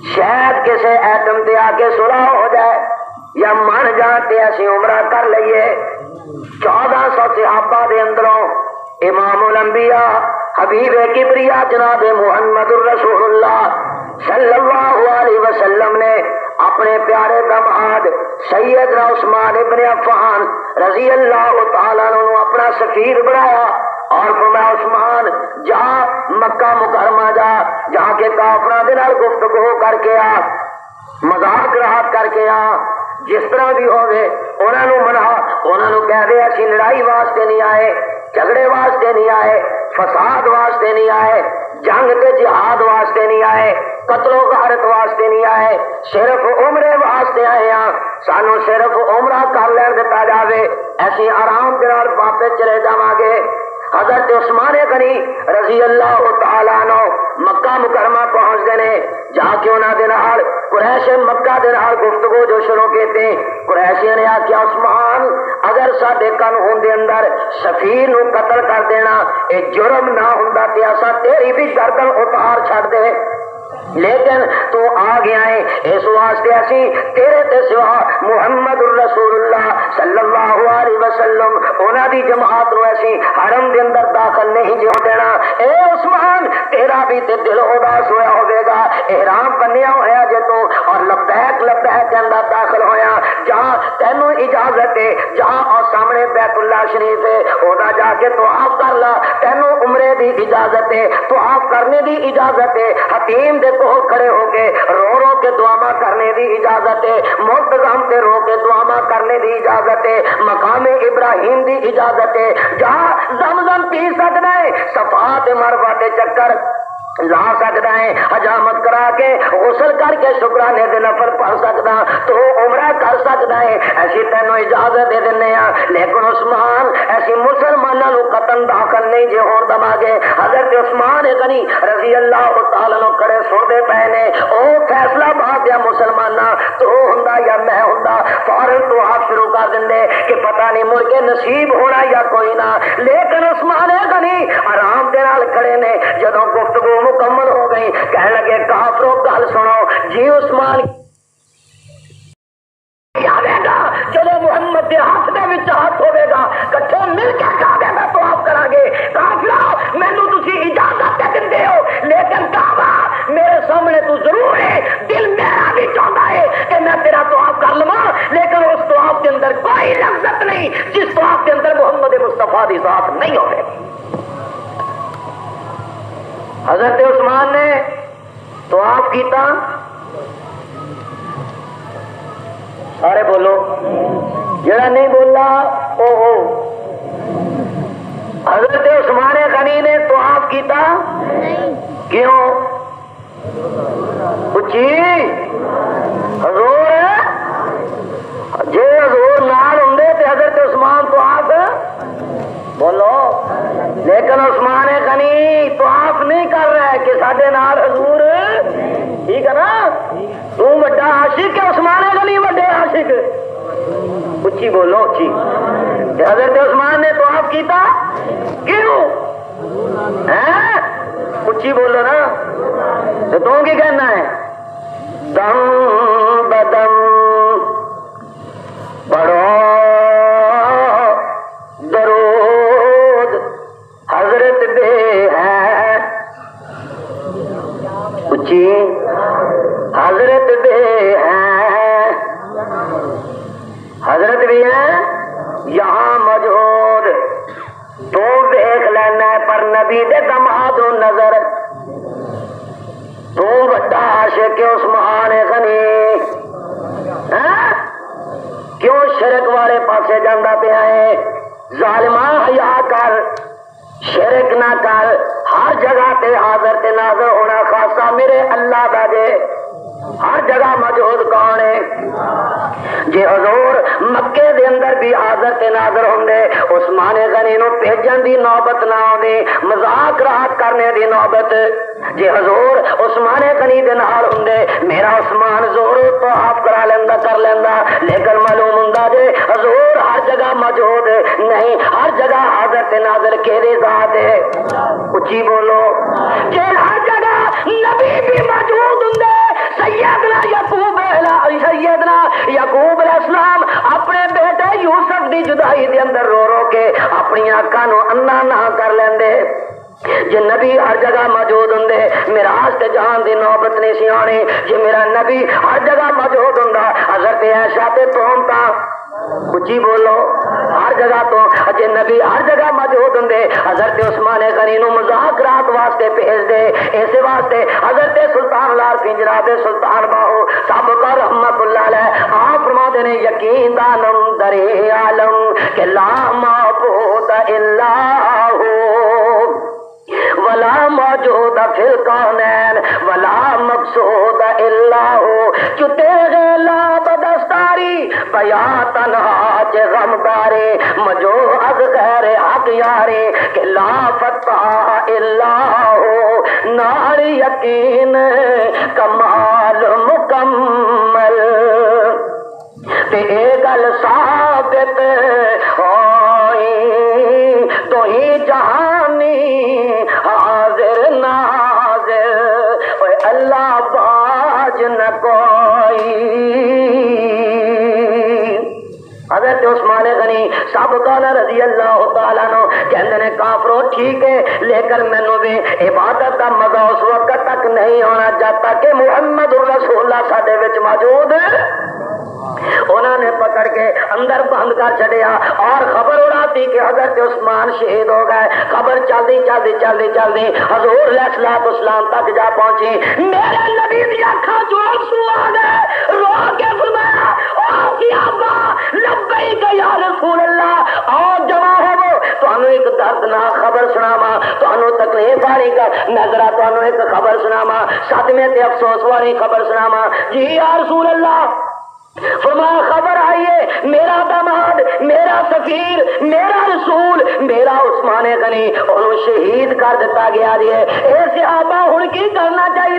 شاید کسی ایٹم تے آ کے صلح ہو جائے یا من جان تے اسی عمرہ کر لئیے 1400 صحابہ دے اندروں امام الانبیاء حبیب کبریا جناب محمد الرسول اللہ صلی اللہ علیہ وسلم نے اپنے پیارے داماد سیدنا عثمان ابن عفان رضی اللہ تعالیٰ عنہ اپنا سفیر بنایا اور فرمایا عثمان جا مکہ مکرمہ جا کے کافراں دے نال گفتگو کر کے آ مذاکرات کر کے آ جس طرح بھی ہوگے انہاں نو منا انہاں نو کہہ دے اسی لڑائی واسطے نہیں آئے جھگڑے واسطے نہیں آئے فساد واسطے نہیں آئے جنگ تے جہاد واسطے نہیں آئے قتل و غارت واسطے نہیں آئے صرف عمرے واسطے آئے ہاں سانو صرف عمرہ کر لین دتا جاوے ایسی آرام دے نال واپس چلے جاواں گے حضرت عثمان غنی رضی اللہ تعالیٰ عنہ مکہ مکرمہ پہنچ دینے جا کے انہاں دے نال قریش مکہ دے نال گفتگو جو شروع کیتے قریشیاں نے آکھیا عثمان اگر ساڈے قانون دے اندر سفیر نو قتل کر دینا اے جرم نہ ہوندا تے اساں تیری بھی گردن اتار چھڈ دے لیکن تو آ گیا ہے اس واسطے اسی تیرے تے سوا محمد الرسول اللہ صلی اللہ علیہ وسلم انہاں دی جماعت نو اسی حرم دے اندر داخل نہیں جو دینا اے عثمان تیرا بھی تے دل اداس ہویا ہوے گا احرام بنیا ہویا جے تو اور لبیک لبیک کے اندر داخل ہویا جہاں تینو اجازت ہے جہاں اور سامنے بیت اللہ شریف ہے اودا جا کے طواف کر لا تینو عمرے دی اجازت ہے طواف کرنے دی اجازت ہے حتیم دے کول کھڑے ہو کے رو کے دعا کرنے دی اجازت ہے ملتزم تے رو کے دعا کرنے دی اجازت ہے مقام ابراہیم دی اجازت ہے جہاں زمزم پی سکنا ہے صفا تے مروہ تے چکر لا سکتا ہے حجامت کرا کے غسل کر کے شکرانے دے نفل پڑھ سکتا تو عمرہ کر سکتا ہے ایسی تینوں اجازت دے دینے ہیں لیکن عثمان ایسی مسلمانوں نو قتل داخل نہیں جے ہون دماغے حضرت عثمان غنی رضی اللہ تعالیٰ نو کڑے سوڑے پہنے او فیصلہ بات دیا مسلمانہ تو ہوندا یا میں ہوندا فوراً تو آپ شروع کر دیں کہ پتہ نہیں مڑ کے نصیب ہونا یا کوئی نہ لیکن عثمان غنی آرام دے نال کھڑے نے جدوں گفتگو مکمل ہو گئی کہنے لگے کافروں گل سنو جی عثمان چلو محمد کے ہاتھ دے وچ ہاتھ ہوے گا کٹھے مل کے کعبے میں طواف کرا گے کافرو مینوں تسی اجازت دے دیندے ہو لیکن کعبہ میرے سامنے تو ضرور ہے دل میرا بھی چاہتا ہے کہ میں تیرا طواف کر لواں لیکن اس طواف کے اندر کوئی لذت نہیں جس طواف کے اندر محمد مصطفیٰ دی ذات نہیں ہوے حضرت عثمان نے طواف کیتا سارے بولو جڑا نہیں بولا او حضرت عثمان غنی نے طواف کیتا کیوں اچھی حضور جے حضور نال ہوندے تے حضرت عثمان طواف بولو لیکن عثمان غنی طواف نہیں کر رہا ہے کہ ساڈے نال حضور ٹھیک ہے نا ولی وڈے عاشق اچھی بولو اچھی حضرت عثمان نے طواف کیتا کیوں اچھی بولو نا تو تم کی کہنا ہے دم بدم پڑھو درود حضرت بے ہے اچھی حضرت بے ہے حضرت بھی ہے یہاں موجود تو دیکھ لینا پر نبی دے دمادو نظر تو بڑا عاشق اس مہان غنی کیوں شرک والے پاسے جانا پیا ہے ظالمہ حیا کر شرک نہ کر ہر جگہ تے حاضر تے ناظر ہونا خاصا میرے اللہ دا دے ہر جگہ موجود کون ہے جی حضور مکے دے اندر بھی حاضر تے ناظر ہوندے عثمان غنی نو بھیجن دی نوبت نہ آوندی مذاق راحت کرنے دی نوبت جی حضور عثمان غنی دے نال ہوندے میرا عثمان زور تو آپ کرا لیندا کر لیندا لیکن معلوم ہوندا جے حضور ہر جگہ موجود نہیں ہر جگہ حاضر تے ناظر کیڑی ذات ہے اچھی بولو جے ہر جگہ نبی بھی موجود ہوندے سیدنا یعقوب علیہ السلام اپنے بیٹے یوسف دی جدائی دے اندر رو رو کے اپنی آنکھاں نو انا نہ کر لیندے جے نبی ہر جگہ موجود ہوندے میراث تے جان دی نوبت نہیں سی آنی جے میرا نبی ہر جگہ موجود ہوندا حضرت عائشہ تے تم تا اچھی بولو ہر جگہ تو اجے نبی ہر جگہ موجود ہوندے حضرت عثمان غنی نو مذاق رات واسطے بھیج دے اس واسطے حضرت سلطان لال پنجرا دے سلطان باہو سب کا رحمت اللہ علیہ آپ فرماتے نے یقین دانم درے عالم کہ لا معبود الا ہو ولا موجود فی الکونین ولا مقصود الا ہو چتے غیلا بدستاری بیا تنہا چے غمداری مجو از غیر حق یاری کہ لا فتح الا ہو نار یقین کمال مکمل تے اے گل ثابت ہوئی تو ہی جہانی حاضر ناظر اوے اللہ باج نہ کوئی حضرت عثمان غنی سب کالا رضی اللہ تعالیٰ نو کہندے نے کافرو ٹھیک ہے لیکن مینوں بھی عبادت کا مزہ اس وقت تک نہیں ہونا جب تک کہ محمد رسول اللہ ساڈے وچ موجود انہوں نے پکڑ کے اندر بند کر چڑیا اور خبر اڑاتی کہ حضرت عثمان شہید ہو گئے خبر چلدی چلدی چلدی چلدی حضور علیہ الصلوۃ والسلام تک جا پہنچی میرے نبی دی اکھاں جو آنسو آ گئے رو کے فرمایا او صحابہ لبیک یا رسول اللہ اور جمع ہو تانوں ایک دردناک خبر سناواں تانوں تکلیف والی میں ذرا تانوں ایک خبر سناواں صدمے تے افسوس والی خبر سناواں جی یا رسول اللہ فرمایا خبر آئیے میرا داماد میرا سفیر میرا رسول میرا عثمان غنی انہوں شہید کر دیتا گیا جی اے صحابہ ہن کی کرنا چاہیے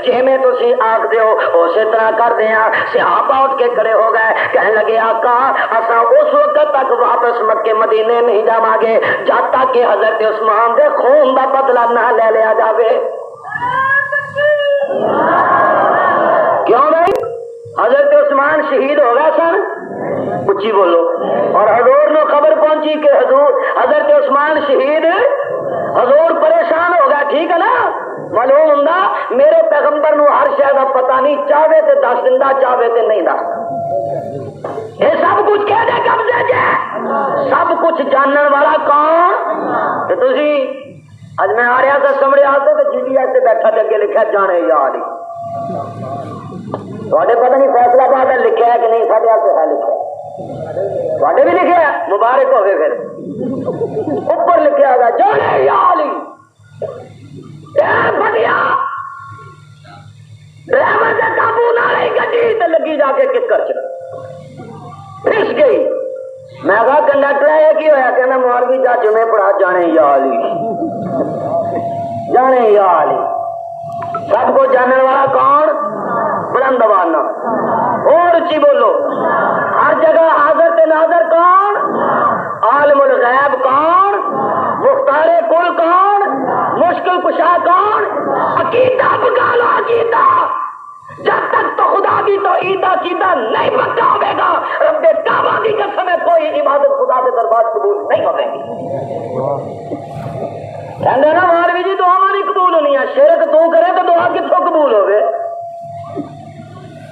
جے میں تسی آکھ دیو اسی طرح کر دیاں صحابہ اٹھ کے کھڑے ہو گئے کہنے لگے آقا اساں اس وقت تک واپس مکے مدینے نہیں جاواں گے جب تک کہ حضرت عثمان دے خون دا بدلہ نہ لے لیا جاوے کیوں نہیں حضرت عثمان شہید ہو گئے سن اچھی بولو اور حضور نو خبر پہنچی کہ حضور حضرت عثمان شہید حضور پریشان ہو گیا ٹھیک ہے نا معلوم ہوندا میرے پیغمبر نو ہر شے دا پتہ نہیں چاہے تے دس دیندا چاہے تے نہیں دسدا یہ سب کچھ کہدے قبضے جے سب کچھ جانن والا کون تے تسی اج میں آ رہا تھا سمڑے آتے تے جی ڈی ایس تے بیٹھا تے اگے لکھا جانے یا علی تھوڑے پتہ نہیں فیصلہ باد لکھا ہے کہ نہیں سارے ہے لکھا تھوڑے بھی لکھا ہے مبارک ہوگے پھر اوپر لکھا ہوگا جانے یا علی بڑھیا ڈرائیور سے قابو نہ رہی گڈی تے لگی جا کے کس کر پھس گئی میں کہا کنڈکٹر ہے کی ہوا کہ مولوی جج میں پڑھا جانے یا علی جانے یا علی سب کو جاننے والا کون بلند والا اور اور اچھی بولو. ہر جگہ حاضر تے ناظر کون؟ عالم الغیب کون؟ مختار کل کون؟ مشکل کشا کون؟ عقیدہ پکا لو عقیدہ. جب تک تو خدا کی توحید عقیدہ نہیں پکا ہوے گا رب کعبہ کی قسم ہے کوئی عبادت خدا کے دربار قبول نہیں ہوے گی. کہندے نا مولوی جی دعا نہیں قبول ہونی ہے. شرک تو کرے تو دعا کتوں قبول ہوے؟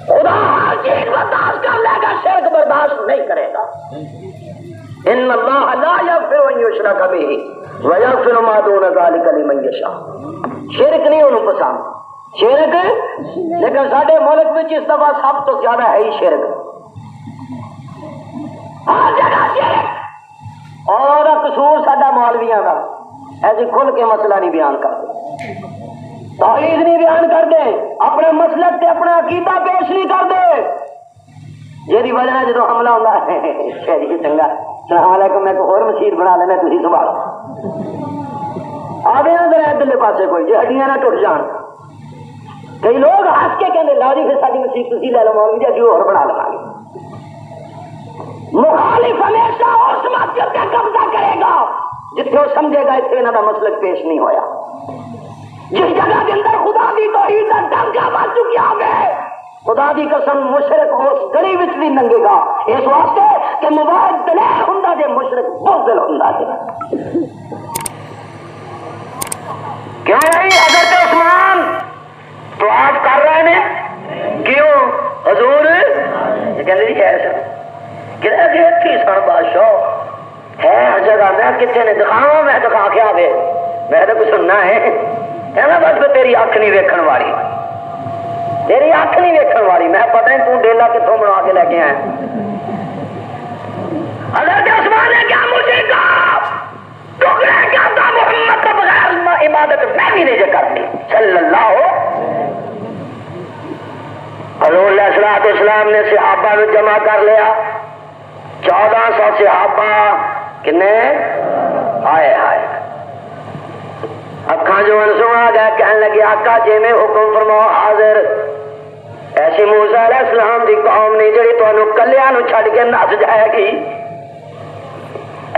خدا ہر چیز برداشت کر لے گا شرک برداشت نہیں کرے گا. ان اللہ لا یغفر ان یشرک بہ ویغفر ما دون ذلک لمن یشاء. شرک نہیں انہوں پسند شرک, لیکن سارے ملک میں اس دفعہ سب تو زیادہ ہے ہی شرک. ہر جگہ شرک. اور قصور ساڈا مولویاں کا ایسی کھل کے مسئلہ نہیں بیان کرتے, توحید نہیں بیان کرتے, اپنے مسلک سے اپنا عقیدہ پیش نہیں کرتے. جی وجہ جدو حملہ ہوتا ہے جی چنگا السلام علیکم میں کوئی اور مسیح بنا لینا تھی سنبھالو آ گیا ذرا ادھرلے پاسے کوئی جی ہڈیاں نہ ٹوٹ جان. کئی لوگ ہنس کے کہتے لا جی پھر ساری مسیح تھی لے لو مولوی جی ابھی اور بنا لوا گے. مخالف ہمیشہ اس مسجد کا قبضہ کرے گا جتنے وہ سمجھے گا اتنے انہوں کا مسلک پیش نہیں ہویا. جس جگہ کے اندر خدا کی توحید کا ڈنکا بج چکیا ہوگا خدا کی قسم مشرک اس گلی وچ بھی ننگے گا اس واسطے کہ موبائل دلیر ہوں جے مشرک بزدل ہوں جے. کیوں نہیں حضرت عثمان تو آپ کر رہے ہیں کیوں حضور کہتے جی خیر سر کہ سن بادشاہ ہے ہر جگہ میں کتنے نے دکھاوا میں دکھا کے آوے میں تو کچھ سننا ہے کہنا بس تیری اکھ نہیں ویکھن والی تیری اکھ نہیں ویکھن والی. میں پتہ نہیں تو ڈیلا کتوں بنا کے لے کے آیا. حضرت عثمان نے کیا مجھے کہا ٹکڑے کیا تھا محمد کے بغیر عبادت میں بھی نہیں کرتی صلی اللہ ہو. حضور علیہ الصلوۃ والسلام نے صحابہ کو جمع کر لیا 1400 صحابہ کنے آئے آئے اکھاں جو انسو آ گیا کہنے لگے آقا جی میں حکم فرماؤ حاضر. ایسی موسیٰ علیہ السلام دی قوم نہیں جڑی تانوں کلیاں نو چھڈ کے نس جائے گی.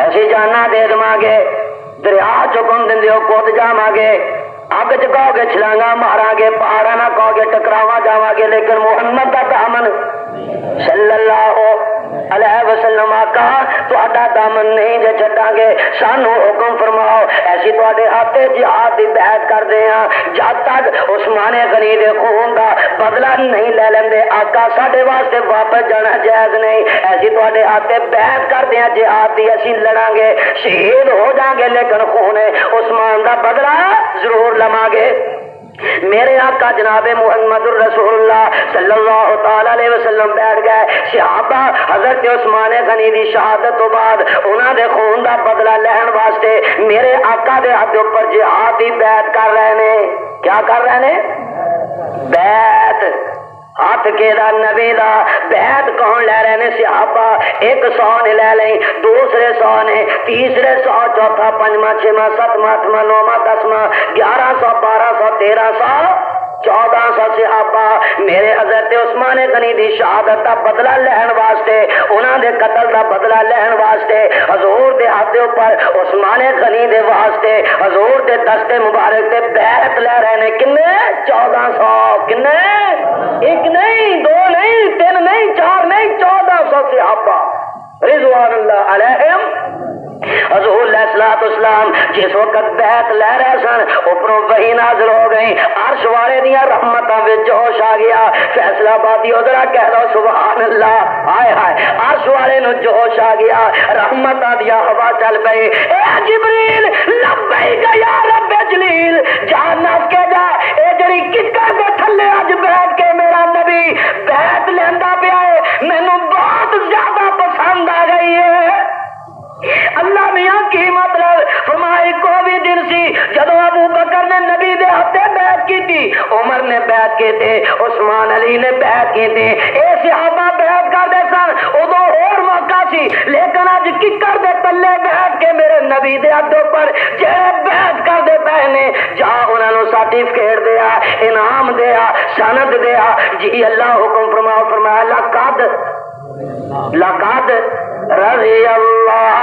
ایسی جانا دے دواں گے دریا چکن دیں ہو کود جاواں گے اگ چ کہو گے چھلانگا مارا گے پہاڑا نہ کہو گے ٹکراوا جاواں گے لیکن محمد کا دامن صلی اللہ علیہ وسلم آقا تہاڈا دامن نہیں جے چھڈاں گے. سانو حکم فرماؤ ایسی تہاڈے ہاتھ جہاد دی بیعت کر دے ہاں جب تک عثمان غنی دے خون دا بدلہ نہیں لے لیندے آقا ساڈے واسطے واپس جانا جائز نہیں. ایسی تہاڈے ہاتھ بیعت کر دے ہاں جہاد دی اسی لڑاں گے شہید ہو جاں گے لیکن خون عثمان دا بدلہ ضرور لواں گے. میرے آقا جناب محمد الرسول اللہ صلی اللہ تعالی علیہ وسلم بیٹھ گئے. صحابہ حضرت عثمان غنی دی شہادت تو بعد انہاں دے خون دا بدلہ لین واسطے میرے آقا دے ہاتھ اوپر جہاد دی بیعت کر رہے نے. کیا کر رہے نے؟ بیعت. ہاتھ کے دا نبی دا بیعت کون لے رہے نے؟ صحابہ. 100 نے لے لیں دوسرے 100 نے تیسرے 100 چوتھا پنجواں چھواں ستواں اٹھواں نواں 10واں 1100 1200 1300 1400 صحابہ میرے حضرت عثمان غنی دی شہادت دا بدلہ لین واسطے انہاں دے قتل دا بدلہ لین واسطے حضور دے ہاتھ اوپر عثمان غنی دے واسطے حضور دے دست مبارک تے بیعت لے رہے نے. کنے 1400 کنے ایک نہیں دو نہیں تین نہیں چار نہیں 1400 صحابہ رضوان اللہ علیہم. حضور علیہ الصلوۃ والسلام جس وقت بیعت لے رہے سن اوپروں وحی نازل ہو گئی عرش والے دیا رحمتاں وچ جوش آ گیا. فیصلہ آبادی ذرا کہہ دو سبحان اللہ. ہائے ہائے عرش والے نو جوش آ گیا رحمتاں دیا ہوا چل پئی. اے جبریل لبیک یا رب جلیل جان نس کے جا اے جڑی ککر دے تھلے اج بیٹھ کے میرا نبی بیعت لیندا پیا ہے مینوں بہت زیادہ پسند آ گئی ہے. اللہ میاں کی مطلب فرمائی کو بھی دن سی جدو ابو بکر نے نبی دے ہاتھے بیعت کی تھی عمر نے بیعت کی تھی عثمان علی نے بیعت کی تھی اے صحابہ بیعت کر دے سن ادو اور موقع سی لیکن اج ککر دے تلے بیٹھ کے میرے نبی دے ہاتھوں پر جے بیعت کر دے پہنے جا انہاں نو سرٹیفکیٹ دیا انعام دے دیا سند دیا جی اللہ حکم فرمایا لقد رضی اللہ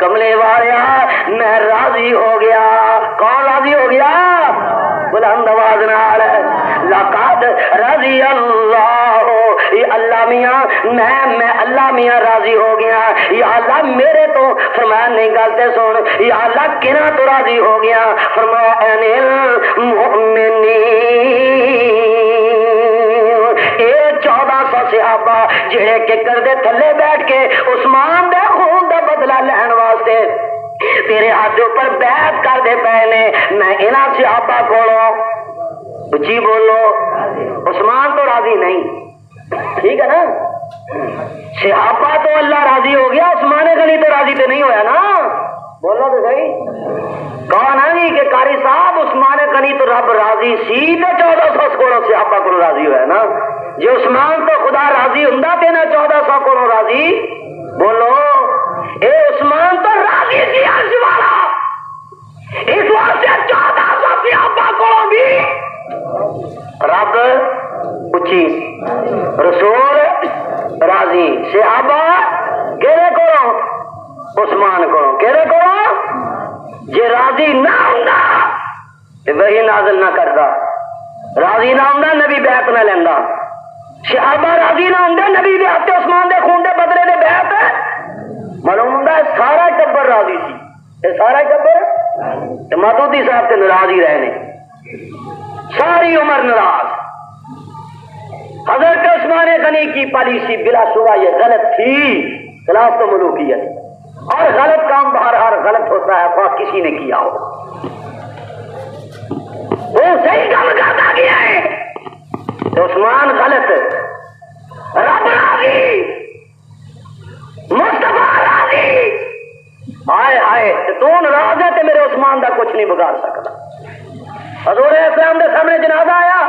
کملے والیا میں راضی ہو گیا. کون راضی ہو گیا؟ بلند آواز نال لقد رضی اللہ. یہ اللہ میاں میں اللہ میاں راضی ہو گیا. یا اللہ میرے تو فرمایا نہیں گلتے سن. یا اللہ کنا تو راضی ہو گیا؟ فرمایا انل مؤمنین. اے 1400 صحابہ جڑے ککر دے تھلے بیٹھ کے عثمان دے خون دا بدلہ لین واسطے تیرے ہاتھ اوپر بیعت کر دے پے نے. میں انہاں صحابہ کولوں اچھی بولو عثمان تو راضی نہیں. ٹھیک ہے نا؟ صحابہ تو اللہ راضی ہو گیا, عثمان غنی تو راضی تو نہیں ہویا نا. بولو تو صحیح. کون ہے جی کہ قاری صاحب عثمان غنی تو رب راضی سی تے 1400 کولوں صحابہ کو راضی ہویا نا. جی عثمان تو خدا راضی ہوندا تے نا 1400 کولوں راضی. بولو اے عثمان تو راضی سی عرش والا. اس واسطے 1400 صحابہ کو بھی رب اچھی رسول راضی. صحابہ کہڑے کو؟ عثمان کو. کہڑے کو؟ جی راضی نہ ہوندا وہی نازل نہ کرتا. راضی نہ ہوندا نبی بیعت نہ لیندا. صحابہ راضی نہ ہوندے نبی دے ہاتھ عثمان دے خون دے بدلے دے بیعت معلوم ہوندا سارا ٹبر راضی سی. یہ سارا ٹبر ماتودی صاحب تے ناراض ہی رہے نے ساری عمر ناراض. حضرت عثمان غنی کی پالیسی بلا شبہ یہ غلط تھی, خلاف تو ملوکیت. اور غلط کام بہرحال غلط ہوتا ہے خواہ کسی نے کیا ہو. وہ صحیح کام کرتا گیا ہے تو عثمان غلط, رب راضی, مصطفیٰ راضی. آئے آئے تو ناراض ہے تو میرے عثمان دا کچھ نہیں بگاڑ سکتا. حضور اسلام دے سامنے جنازہ آیا,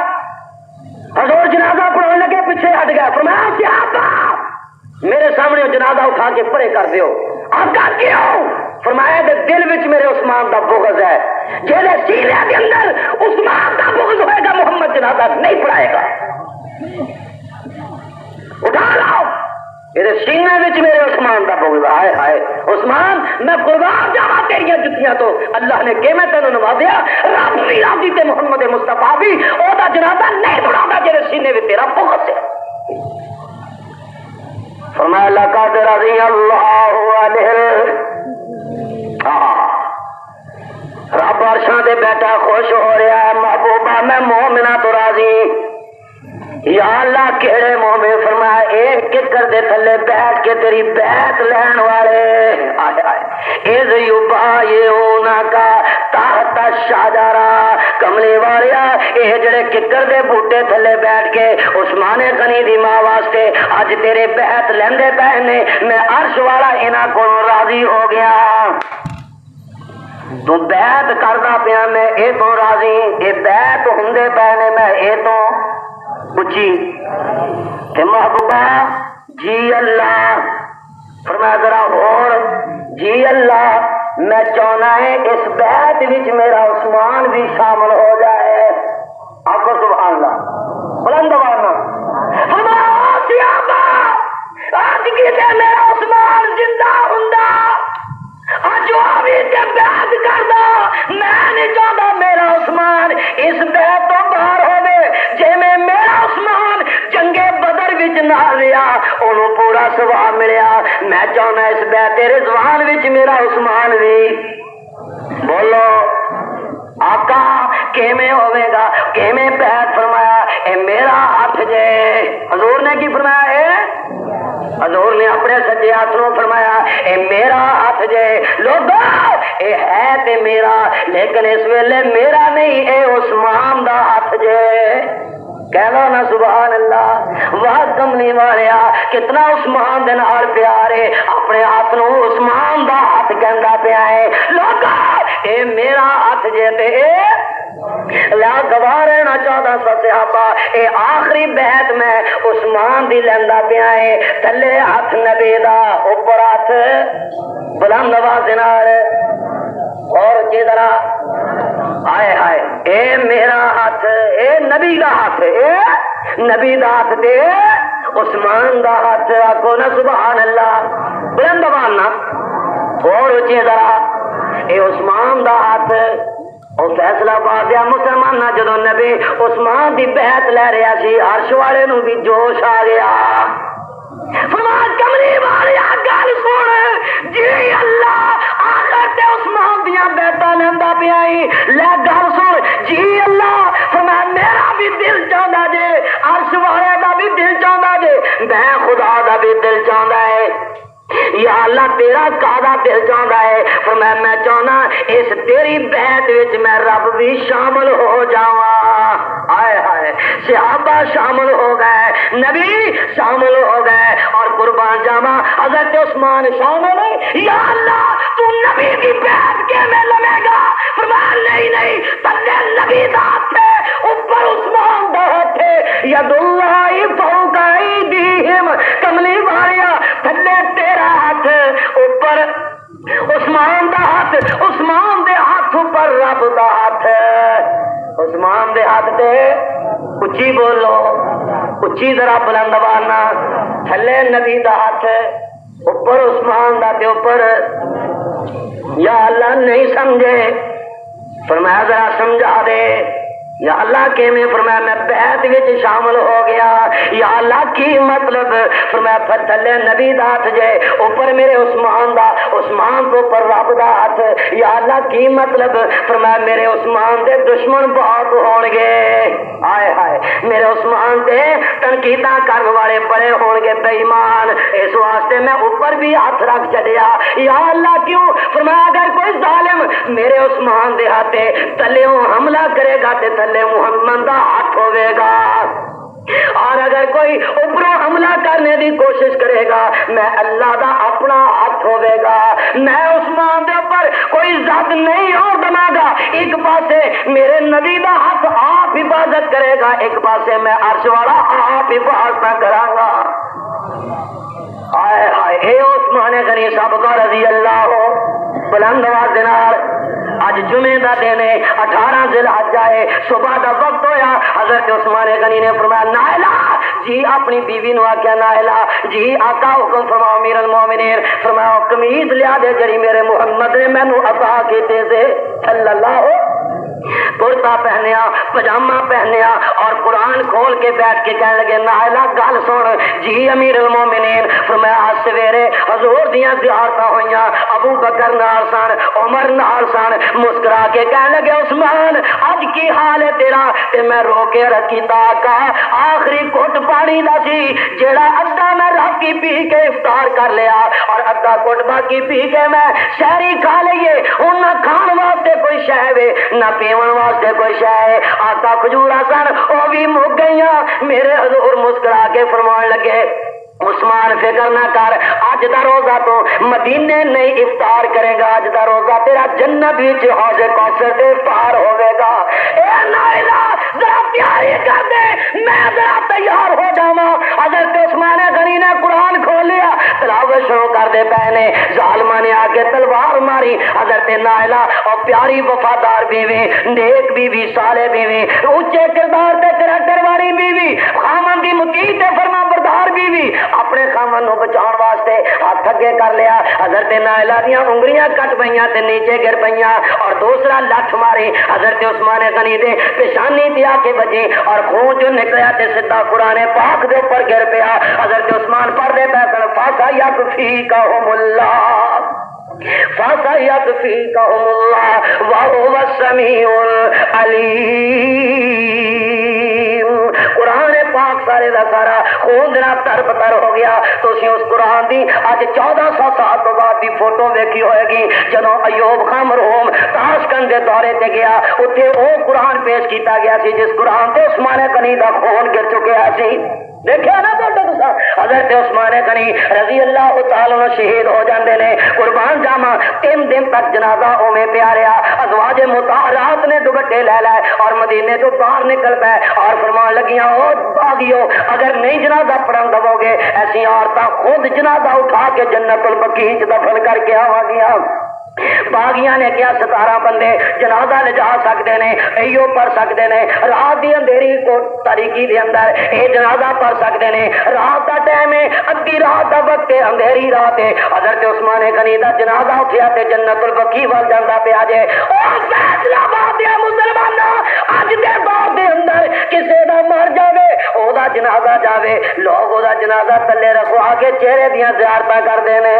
حضور جنازہ پڑھانے لگے پیچھے ہٹ گیا. فرمایا صحابہ میرے سامنے جنازہ اٹھا کے پرے کر دیو. آقا کیوں؟ فرمایا کہ دل وچ میرے عثمان دا بغض ہے. جیلے سینے کے اندر عثمان دا بغض ہوئے گا محمد جنازہ نہیں پڑھائے گا. اٹھا لاؤ میرے سینے وچ میرے عثمان دا بغض. ہائے ہائے عثمان میں قربان جاواں تیریاں جتیاں تو اللہ نے کہ میں تینوں نوازیا. رب بھی راضی تے محمد مصطفیٰ بھی او دا جنازہ نہیں پڑھاوندا جیڑے سینے وچ تیرا بغض ہے. فرمایا لقد رضی اللہ عنہ. رب عرشاں دے بیٹا خوش ہو رہا ہے. محبوبہ میں مومنہ تو راضی. یا اللہ کہڑے مومن؟ فرمایا ایک ککر دے تھلے بیٹھ کے تیری بیعت لین والے. اذ یبایعونک تحت الشجرہ. کملی والیا اے جڑے ککر دے بوٹے تھلے بیٹھ کے عثمان غنی دی ماں واسطے اج تیرے بیعت لیندے پے نے, میں عرش والا انہاں کولوں راضی ہو گیا. تو بیعت کردا پیا میں اے تو راضی. اے بیعت ہوندے پے نے میں اے تو اچھی. کہ محبوبہ جی اللہ. فرمایا ذرا اور جی اللہ میں چاہنا ہے اس بیعت وچ میرا عثمان بھی شامل ہو جائے. آپ سبحان اللہ بلند آواز نہ. ہمارا صحابہ آج کیتے میرا عثمان زندہ ہوندا اج وہ بھی بیعت کردا. میں نہیں چاہتا میرا عثمان اس بیعت تو باہر ہوے. جے میں میرا عثمان جنگے بدر وچ نہ رہیا اونوں پورا ثواب ملیا. میں چاہنا اس بیعت رضوان وچ میرا عثمان بھی. بولو آقا کیویں ہوے گا؟ کیویں بیعت؟ فرمایا اے میرا ہاتھ جے. حضور نے کی فرمایا؟ اے حضور نے اپنے سجے ہاتھ نو فرمایا اے میرا ہاتھ جے. لوگو اے ہے تے میرا لیکن اس ویلے میرا نہیں, اے عثمان دا ہاتھ جے. کہنا نا سبحان اللہ. واہ کملی والیا کتنا عثمان دے نال پیار ہے. اپنے ہاتھ نو عثمان دا ہاتھ کہندا پیا ہے. لوگو اے میرا ہاتھ جے تے اے لا گواہ رہنا چاہتا سا صحابہ. اے آخری بیعت میں عثمان دی لیندا پیا ہے. تھلے ہاتھ نبی دا, اوپر ہاتھ بلند آواز نال. اور جی ذرا آئے ہائے اے میرا ہاتھ اے نبی دا ہاتھ اے نبی دا ہاتھ دے عثمان دا ہاتھ آکو نا سبحان اللہ بلند آواز نا اور اچھی ذرا اے عثمان دا ہاتھ اور فیصلہ پا دیا مسلمان جدو نبی عثمان دی بیعت لے رہا سی عرش والے نو بھی جوش آ گیا فرمان کملی والیا گل سن جی اللہ آخر تے عثمان دیاں بیعتاں لیندا پیا لے گل سن جی اللہ فرمان میرا بھی دل چاہندا جے عرش والے دا بھی دل چاہندا جے میں خدا دا بھی دل چاہندا ہے یا اللہ تیرا کادا دل چاہتا ہے فرمایا میں چاہنا اس تیری بیعت وچ میں رب بھی شامل ہو جاواں آئے ہائے صحابہ شامل ہو گئے نبی شامل ہو گئے اور قربان جاواں حضرت عثمان شامل یا اللہ تو نبی کی بیعت کے میں لگے گا فرمایا نہیں تلے نبی دا ہاتھ ہے اوپر عثمان دا ہاتھ ہے ید اللہ فوق ایدیہم کملی والیا تھلے تیرا ہاتھ اوپر عثمان دا ہاتھ عثمان دے ہاتھ اوپر رب دا ہاتھ عثمان دے ہاتھ تے اچھی بولو اچھی ذرا بلند آواز تھلے نبی دا ہاتھ اوپر عثمان دا تے اوپر یا اللہ نہیں سمجھے فرمایا ذرا سمجھا دے یا اللہ کے میں فرمایا میں بیعت وچ شامل ہو گیا یا اللہ کی مطلب فرمایا پھر تھلے نبی دا ہاتھ جے اوپر میرے عثمان تو اوپر رب دا ہاتھ یا اللہ کی مطلب فرمایا میرے عثمان دے دشمن بہت ہون گے آئے ہائے میرے عثمان دے تنقیداں کرنے والے بڑے ہون گے بے ایمان اس واسطے میں اوپر بھی ہاتھ رکھ چلیا یا اللہ کیوں فرمایا اگر کوئی ظالم میرے عثمان دے ہاتھے تلیوں حملہ کرے گا تے تھلے محمد دا ہاتھ ہوئے گا اور اگر کوئی اوپروں حملہ کرنے دی کوشش کرے گا میں اللہ دا اپنا ہاتھ ہوئے گا میں عثمان دے اوپر کوئی زد نہیں اور دما گا ایک پاسے میرے نبی دا ہاتھ آپ حفاظت کرے گا ایک پاسے میں عرش والا آپ حفاظت کراں گا آئے ہائے اے عثمان غنی صاحب کا رضی اللہ ہو بلند آواز دے نال اج جمعے دا دن ہے 18 ذی الحجہ آئے صبح دا وقت ہویا حضرت عثمان غنی نے فرمایا نائلہ جی اپنی بیوی نو آکھیا نائلہ جی آقا حکم فرماؤ امیر المومنین فرمایا قمیض لیا دے جڑی میرے محمد نے مینوں عطا کیتے سے صلی اللہ کرتا پہنیا پجامہ پہنیا اور قرآن کھول کے بیٹھ کے کہنے لگے نائلہ گل سن جی امیر المومنین فرمایا آج سویرے حضور دیاں زیارتاں ہوئیاں ابو بکر نال سن عمر نال سن مسکرا کے کہنے لگے عثمان اج کی حال ہے تیرا تے میں رو کے رکھی کا آخری گھٹ پانی دا سی جیڑا ادھا میں راکی پی کے افطار کر لیا اور ادھا گھٹ باقی پی کے میں شہری کھا لئیے ہن نہ کھان واسطے کوئی شے وے نہ پیون واسطے کوئی شے ہے آقا کھجورا سن او بھی مک گئیاں میرے حضور مسکرا کے فرمان لگے عثمان فکر نہ کر اج دا روزہ تو مدینے نہیں افطار کرے گا اج دا روزہ تیرا جنت وچ حوض کوثر تے افطار ہوے گا اے نائلہ ذرا پیاری کر دے میں ذرا تیار ہو جاواں حضرت عثمان غنی نے قرآن کھول لیا تلاوت شروع کر دے پہنے ظالماں نے آ کے تلوار ماری حضرت نائلہ اور پیاری وفادار بیوی نیک بیوی صالح بیوی اونچے کردار تے کریکٹر والی بیوی خامن دی مطیع تے فرما بردار بیوی اپنے خامن نو بچاؤ واسطے ہاتھ اگے کر لیا حضرت نائلہ دیاں انگلیاں کٹ پئیاں تے نیچے گر پئیاں اور دوسرا لٹھ ماری حضرت عثمان غنی دے پیشانی تے آ کے بجی اور خون جو نکلیا تے سیدھا قرآن پاک دے اوپر گر پیا حضرت عثمان پڑھ دے پے فاسا یکفیکہم اللہ فاسا یکفیکہم اللہ وہو السمیع العلیم قرآن پاک سارے دا سارا خون دنا تر بتر ہو گیا تو اسی اس قرآن دی اج 1400 سال تو بعد دی فوٹو ویکھی ہوئے گی جدو ایوب خان مرحوم تاشکند دے دورے تے گیا اتھے او قرآن پیش کیتا گیا سی جس قرآن تے عثمان غنی دا خون گر چکیا سی دیکھیا نا حضرت عثمان غنی رضی اللہ تعالی عنہ شہید ہو جاندے نے قربان جاواں 3 دن تک جنازہ اوویں پیا رہیا ازواج مطہرات نے دوپٹے لے لائے اور مدینے تو باہر نکل پئے اور فرمان لگیاں او باغیو اگر نہیں جنازہ پڑھن دو گے ایسی عورتاں خود جنازہ اٹھا کے جنت البقیع دفن کر کے آواں گیاں باغیاں نے کیا 17 بندے جنازہ لے جا سکتے نے، ایو پڑھ سکتے نے، رات دی اندھیری کو تاریکی دے اندر اے جنازہ پڑھ سکتے نے، رات دا ٹائم ہے، ادھی رات دا وقت ہے، اندھیری رات ہے، حضرت عثمان غنی دا جنازہ اٹھیا تے جنت البقیع ول جاندا پیا جے۔ او فیصلہ باد دے مسلماناں، اج دے بعد دے اندر کسے دا مر جاوے او دا جنازہ جاوے، لوگ او دا جنازہ تلے رکھوا کے چہرے دیاں زیارتاں کردے نے،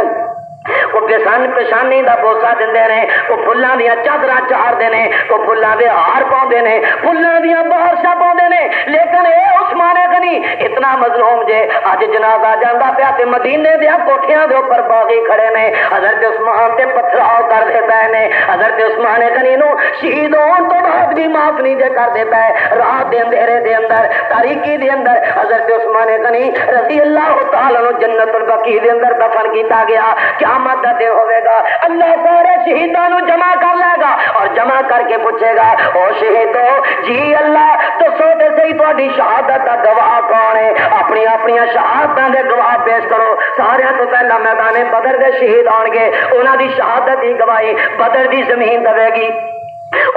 وہ پیشانی دا بوسا دیندے نے، وہ پھلاں دیاں چادراں چاڑدے نے، وہ پھلاں دے ہار پاؤندے نے، پھلاں دیاں بارشاں پاؤندے نے، لیکن اے عثمان غنی اتنا مظلوم جے اج جنازہ جاندا پیا تے مدینے دیاں کوٹھیاں دے اوپر باغی کھڑے نے، حضرت عثمان تے پتھراؤ کردے پئے نے، حضرت عثمان غنی نو شہید ہون تو بعد بھی معاف نہیں جے کردے پئے، رات دے اندھیرے دے اندر تاریکی دے اندر حضرت عثمان غنی رضی اللہ تعالی عنہ جنت البقیع دے اندر دفن کیتا گیا۔ قیامت دا دن ہوے گا، اللہ سارے شہیداں نو جمع کر لے گا اور جمع کر کے پوچھے گا، او شہیدو جی اللہ دسو تے صحیح تہاڈی شہادت دا گواہ کون ہے؟ اپنی اپنی شہادتاں دے گواہ پیش کرو۔ سارے تو پہلا میدان بدر دے شہید آن گے، انہاں دی شہادت دی گواہی بدر دی زمین دے گی،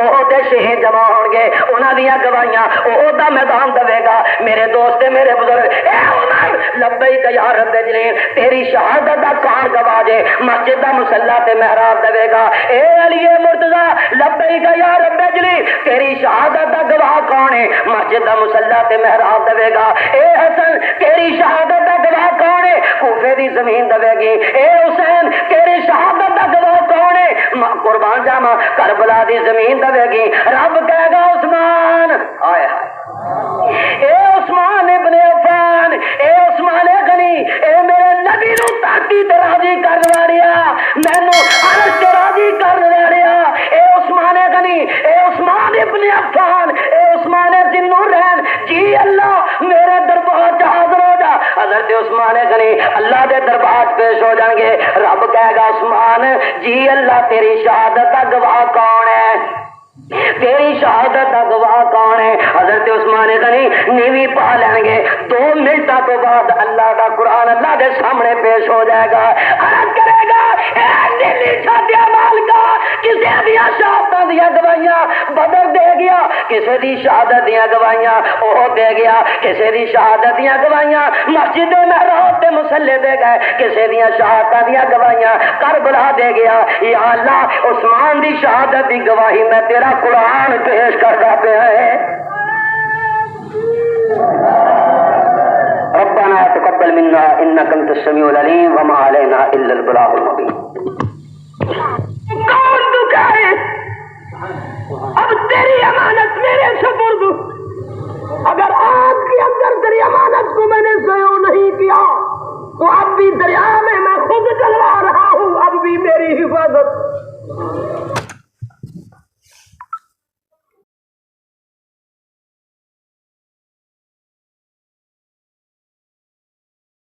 احد دے شہید جمع ہون گے، انہاں دیاں گواہیاں احد دا میدان دے گا۔ میرے دوست میرے بزرگ، اے عمر لبیک یا رب جلیل، تیری شہادت دا کون گواہ جے؟ مسجد دا مصلی تے محراب دے گا۔ اے علی مرتضی لبیک یا رب جلیل، تیری شہادت دا گواہ کون ہے؟ مسجد دا مصلی تے محراب دے گا۔ اے حسن تیری شہادت دا گواہ کون ہے؟ کوفے دی زمین دے گی۔ اے حسین تیری شہادت دا گواہ کون ہے؟ قربان جاواں کربلا دی زمین دے گی۔ رب کہے گا عثمان، ہائے ہائے اے عثمان ابن عفان، اے عثمان غنی، اے میرے نبی نو تاکی تے راضی کرن والیا، مینوں عرش تے راضی کرن والیا، اے عثمان غنی، اے عثمان ابن عفان، اے عثمان ذوالنورین، جی اللہ میرے دربار چ حاضر ہو جا۔ حضرت عثمان غنی اللہ دے دربار پیش ہو جائیں گے۔ رب کہے گا عثمان جی اللہ تیری شہادت دا گواہ کون ہے؟ تیری شہادت دا گواہ کون ہے؟ حضرت عثمان غنی نیوی پا لیں گے۔ 2 منٹاں تو بعد اللہ دا قرآن اللہ دے سامنے پیش ہو جائے گا، عرض کرے گا اے دلی چھاٹیا مالکا، کسے دیا شہادتاں دیا گواہیاں بدر دے گیا، کسے دی شہادت دیا گواہیاں احد دے گیا، کسے دی شہادت دیا گواہیاں مسجد محراب تے مصلی دے گئے، کسے دیا شہادتاں دیا گواہیاں کربلا دے گیا۔ یا اللہ عثمان دی شہادت دی گواہی میں تیرا قرآن پیش کرتا پیا ہے۔ ربنا تقبل منا انك انت السميع العليم وما علينا الا البلاغ المبين۔ کون تو کہے اب تیری امانت میرے سپرد، اگر آگ کے اندر تیری امانت کو میں نے ضیاع نہیں کیا تو اب بھی دریا میں خود چلوا رہا ہوں، اب بھی میری حفاظت